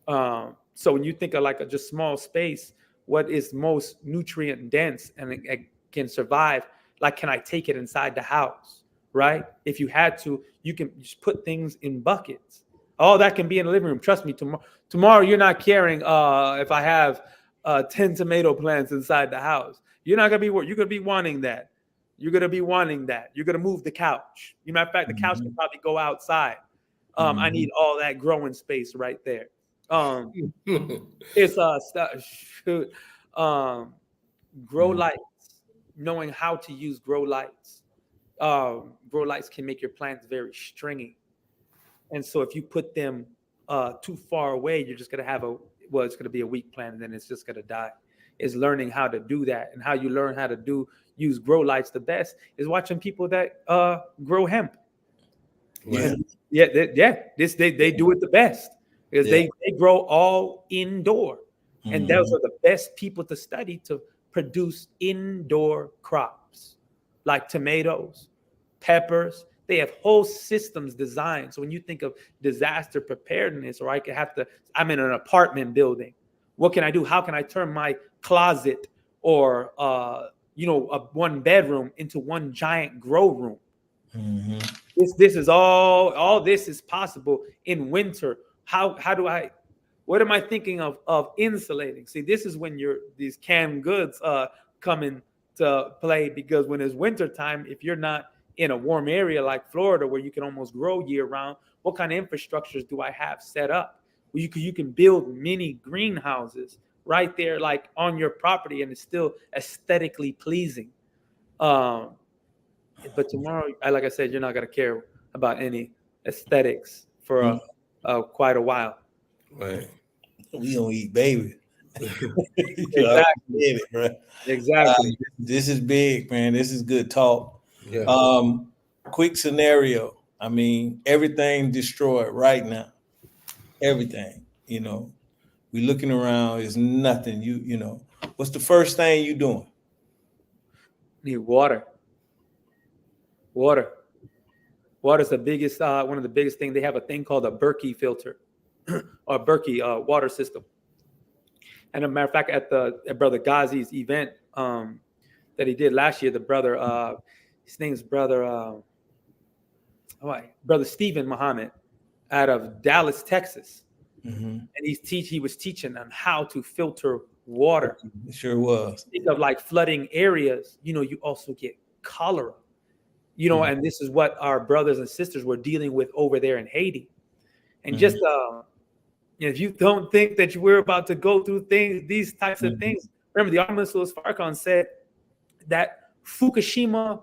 So when you think of like a just small space, what is most nutrient dense and it can survive? Like, can I take it inside the house? Right? If you had to, you can just put things in buckets. All that can be in the living room. Trust me, tomorrow you're not caring if I have 10 tomato plants inside the house. You're not gonna be. You're gonna be wanting that. You're gonna be wanting that. You're gonna move the couch. Matter of fact, the couch can probably go outside. I need all that growing space right there. It's shoot, grow lights. Knowing how to use grow lights. Grow lights can make your plants very stringy, and so if you put them too far away, you're just gonna have it's gonna be a weak plant, and then it's just gonna die. Is learning how to do that, and how you learn how to use grow lights the best is watching people that grow hemp. Right. They do it the best because they grow all indoor, and those are the best people to study to produce indoor crops like tomatoes, peppers. They have whole systems designed. So when you think of disaster preparedness, or I'm in an apartment building. What can I do? How can I turn my closet or a one bedroom into one giant grow room? This is all this is possible in winter. What am I thinking of insulating? See, this is when these canned goods come into play, because when it's winter time, if you're not in a warm area like Florida where you can almost grow year round, what kind of infrastructures do I have set up? Well, you can build mini greenhouses right there, like on your property, and it's still aesthetically pleasing. But tomorrow, like I said, you're not gonna care about any aesthetics for quite a while. Right. We gonna eat baby. Exactly. Exactly. This is big, man. This is good talk. Yeah. Quick scenario. I mean, everything destroyed right now. Everything. We looking around. It's nothing. What's the first thing you doing? Need water. Water is the biggest. One of the biggest things. They have a thing called a Berkey filter, or Berkey water system. And a matter of fact, at Brother Ghazi's event that he did last year, the brother, his name's Brother Stephen Muhammad, out of Dallas, Texas, and he was teaching on how to filter water. It sure was. Think of like flooding areas. You also get cholera. And this is what our brothers and sisters were dealing with over there in Haiti. And just if you don't think that we're about to go through these types of things, remember the Honorable Louis Farrakhan said that Fukushima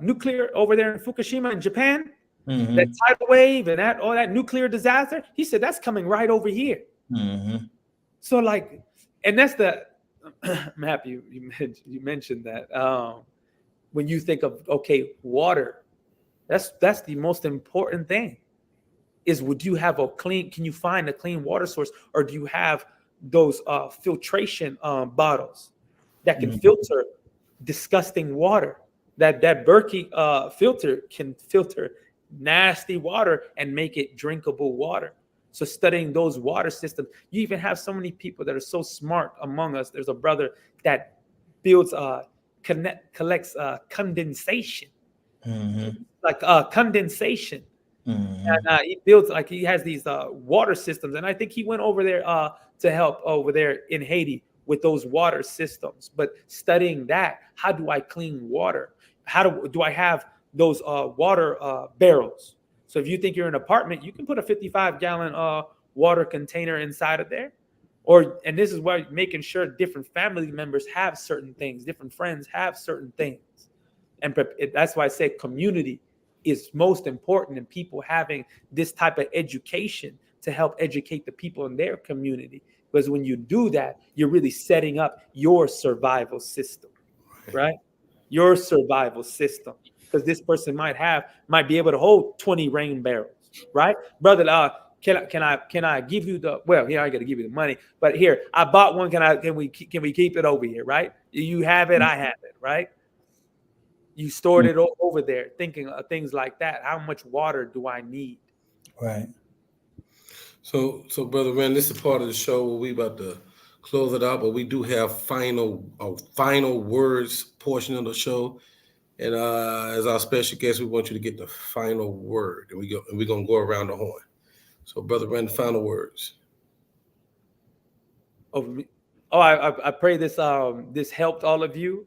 nuclear over there in Fukushima in Japan, that tidal wave and all that nuclear disaster, he said that's coming right over here. So and that's I'm happy you mentioned that. When you think of water, that's the most important thing. Would you have can you find a clean water source, or do you have those filtration bottles that can filter disgusting water? That Berkey filter can filter nasty water and make it drinkable water. So studying those water systems, you even have so many people that are so smart among us. There's a brother that builds collects condensation, condensation. And he has these water systems, and I think he went over there to help over there in Haiti with those water systems. But studying that, how do I clean water? How do I have those water barrels? So if you think you're in an apartment, you can put a 55-gallon water container inside of there. And this is why making sure different family members have certain things, different friends have certain things. And that's why I say community is most important, in people having this type of education to help educate the people in their community. Because when you do that, you're really setting up your survival system, right? Your survival system. Because this person might be able to hold 20 rain barrels, right? Brother, can I give you I got to give you the money, but here, I bought one. Can we keep it over here, right? You have it, I have it, right? You stored it over there, thinking of things like that. How much water do I need? Right. So Brother Ren, this is part of the show where we about to close it out, but we do have final words portion of the show. And as our special guest, we want you to get the final word, and we're gonna go around the horn. So, Brother Ren, final words. I pray this helped all of you.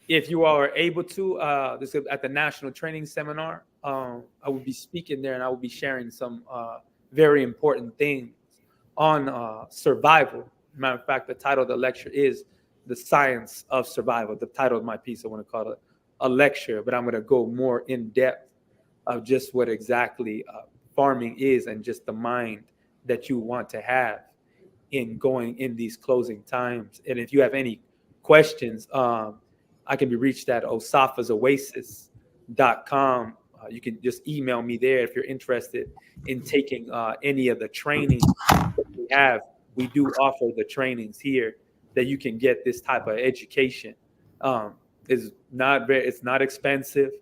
if you are able to, this is at the National Training Seminar, I will be speaking there, and I will be sharing some very important things on survival. Matter of fact, the title of the lecture is "The Science of Survival." The title of my piece, I want to call it a lecture, but I'm going to go more in depth of just what exactly farming is, and just the mind that you want to have in going in these closing times. And if you have any questions, I can be reached at osafasoasis.com. You can just email me there if you're interested in taking any of the training that we have. We do offer the trainings here that you can get this type of education. It's not expensive.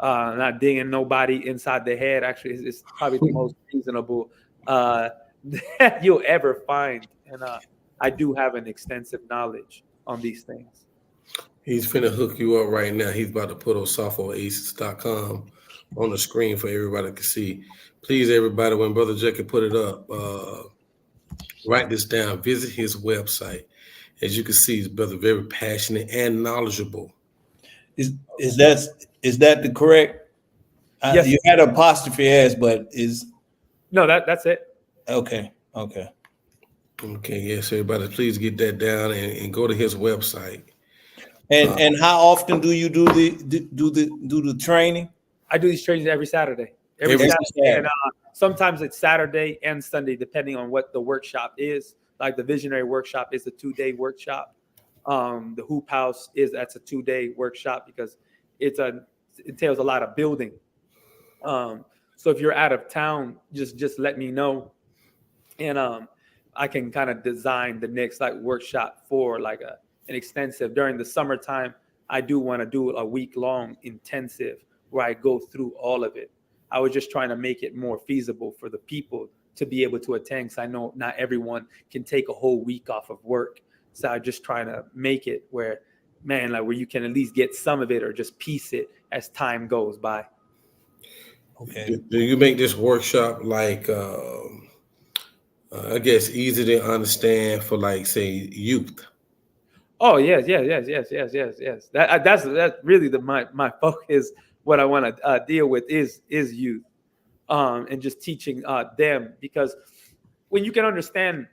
Not dinging nobody inside the head. Actually, it's probably the most reasonable that you'll ever find. And I do have an extensive knowledge on these things. He's finna hook you up right now. He's about to put osafasoasis.com on the screen for everybody to see. Please, everybody, when Brother Jackie put it up, write this down. Visit his website. As you can see, his brother very passionate and knowledgeable. Is that the correct? Yes. You had apostrophe S, but is No, that's it. okay. Okay, yes, everybody, please get that down and go to his website. And how often do you do the training? I do these trainings every Saturday. Every Saturday. And sometimes it's Saturday and Sunday, depending on what the workshop is. Like the Visionary Workshop is a 2-day workshop. The Hoop House that's a 2-day workshop because it entails a lot of building. So if you're out of town, just let me know, and I can kind of design the next workshop for an extensive. During the summertime, I do want to do a week-long intensive where I go through all of it. I was just trying to make it more feasible for the people to be able to attend, because I know not everyone can take a whole week off of work. So I'm just trying to make it where you can at least get some of it or just piece it as time goes by. Okay. Do you make this workshop I guess easy to understand for say youth? Oh yes. That's really my focus. What I want to deal with is youth, and just teaching them, because when you can understand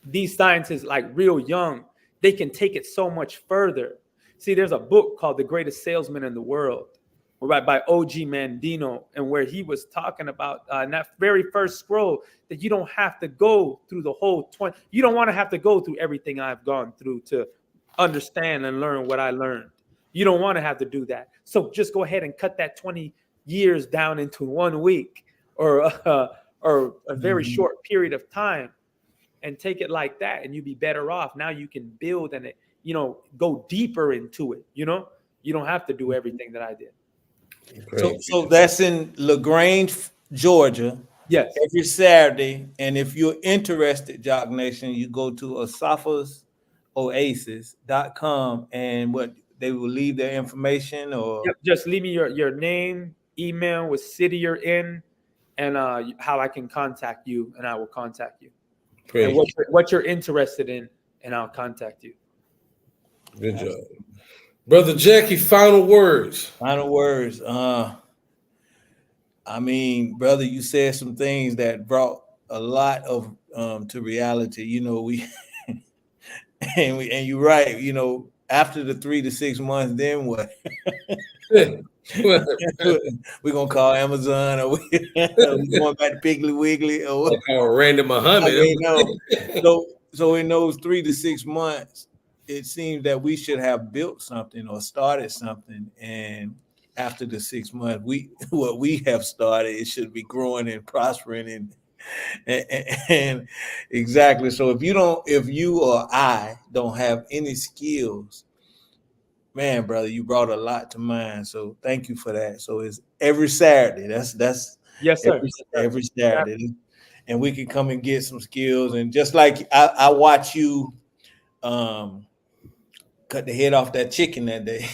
these sciences real young, they can take it so much further. See, there's a book called The Greatest Salesman in the World, by O.G. Mandino, and where he was talking about in that very first scroll that you don't have to go through the whole 20. You don't want to have to go through everything I've gone through to understand and learn what I learned. You don't want to have to do that. So just go ahead and cut that 20 years down into 1 week or a very short period of time, and take it like that, and you'd be better off. Now you can build and go deeper into it. You don't have to do everything that I did. So that's in LaGrange, Georgia. Yes. Every Saturday. And if you're interested, Jock Nation, you go to osafasoasis.com, and what they will leave their information, or just leave me your name, email, what city you're in, and how I can contact you, and I will contact you. And what you're interested in, and I'll contact you. Good job. Brother Jackie, final words. Final words. Brother, you said some things that brought a lot of to reality. We and you're right. After the 3 to 6 months, then what? We're gonna call Amazon, or we going back to Piggly Wiggly, or what? Randy Muhammad. So in those 3 to 6 months, it seems that we should have built something or started something, and after the 6 months, what we have started, it should be growing and prospering and exactly. So if you or I don't have any skills, man, brother, you brought a lot to mind. So thank you for that. So it's every Saturday. That's yes, sir. Every Saturday, and we can come and get some skills. And just like I watch you cut the head off that chicken that day.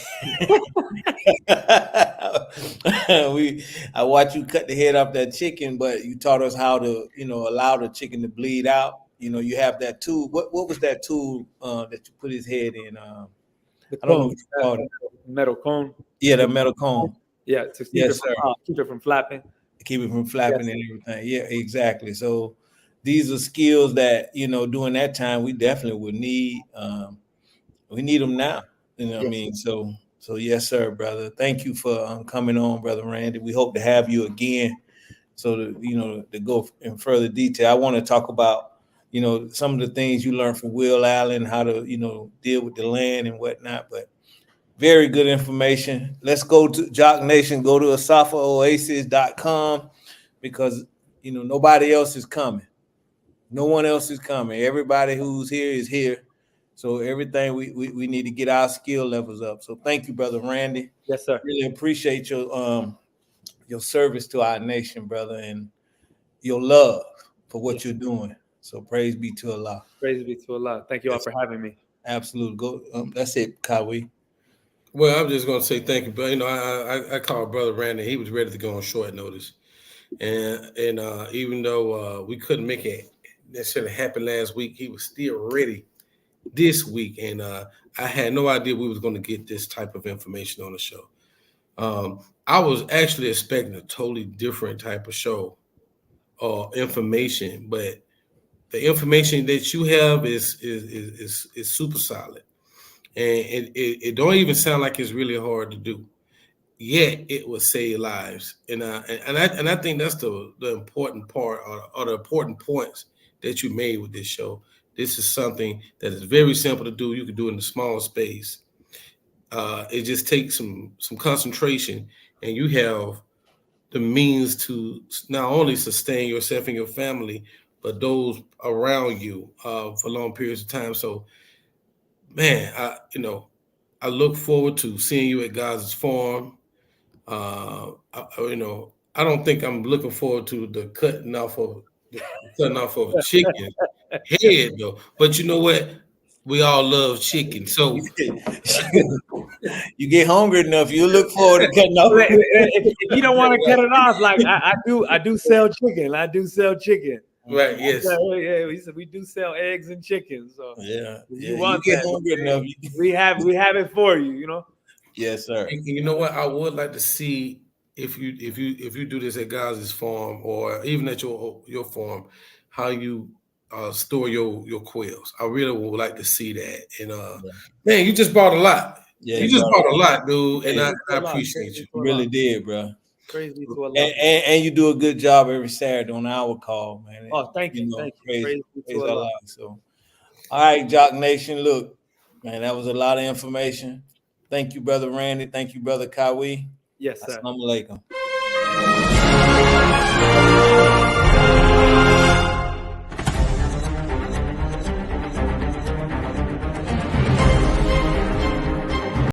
I watched you cut the head off that chicken, but you taught us how to, allow the chicken to bleed out. You have that tool. What was that tool that you put his head in? The I don't know cone, what you call it. metal cone. Yeah, the metal cone. Yeah, to keep Yes, sir. keep it from flapping. Keep it from flapping Yes. and everything. Yeah, exactly. So these are skills that, you know, during that time we definitely would need. We need them now. You know what I mean? So yes, sir, brother. Thank you for coming on, brother Randy. We hope to have you again. So that, you know, to go in further detail, I want to talk about, you know, some of the things you learned from Will Allen, how to, you know, deal with the land and whatnot. But very good information. Let's go to Jock Nation, go to asafaoasis.com because, you know, nobody else is coming. No one else is coming. Everybody who's here is here. So everything we need to get our skill levels up. So thank you, brother Randy. Yes, sir. Really appreciate your service to our nation, brother, and your love for what you're doing. So praise be to Allah. Praise be to Allah. Thank you all for having me. Absolutely. Go. That's it, Kawi. Well, I'm just going to say thank you, but you know, I called Brother Randy. He was ready to go on short notice, and even though we couldn't make it necessarily happen last week, he was still ready this week, and I had no idea we was going to get this type of information on the show. I was actually expecting a totally different type of show or information, but the information that you have is super solid. And it don't even sound like it's really hard to do. Yet it will save lives, and I think that's the important part or the important points that you made with this show. This is something that is very simple to do. You can do it in a small space. It just takes some concentration, and you have the means to not only sustain yourself and your family, but those around you for long periods of time. So, man, I look forward to seeing you at God's Farm. I don't think I'm looking forward to the cutting off of chicken head though. But you know what? We all love chicken, so You get hungry enough, you look forward to cutting off. If you don't want to cut it off, like I do sell chicken. I do sell chicken. right, yes. Yeah, we do sell eggs and chicken. So Yeah, you want get that, hungry enough. we have it for you. You know. Yes, sir. And you know what? I would like to see if you do this at Gaz's farm or even at your farm, how you store your quails. I really would like to see that. And man, you just bought a lot. Yeah, you just bought a lot, dude, and I appreciate you. You really did, bro. Praise be to Allah. And you do a good job every Saturday on our call, man. Oh, thank you. Know, thank you. Praise be to Allah. Allah. So, all right, Jock Nation, look, man, that was a lot of information. Thank you, brother Randy. Thank you, brother Kawi. Yes, sir. Assalamu alaikum.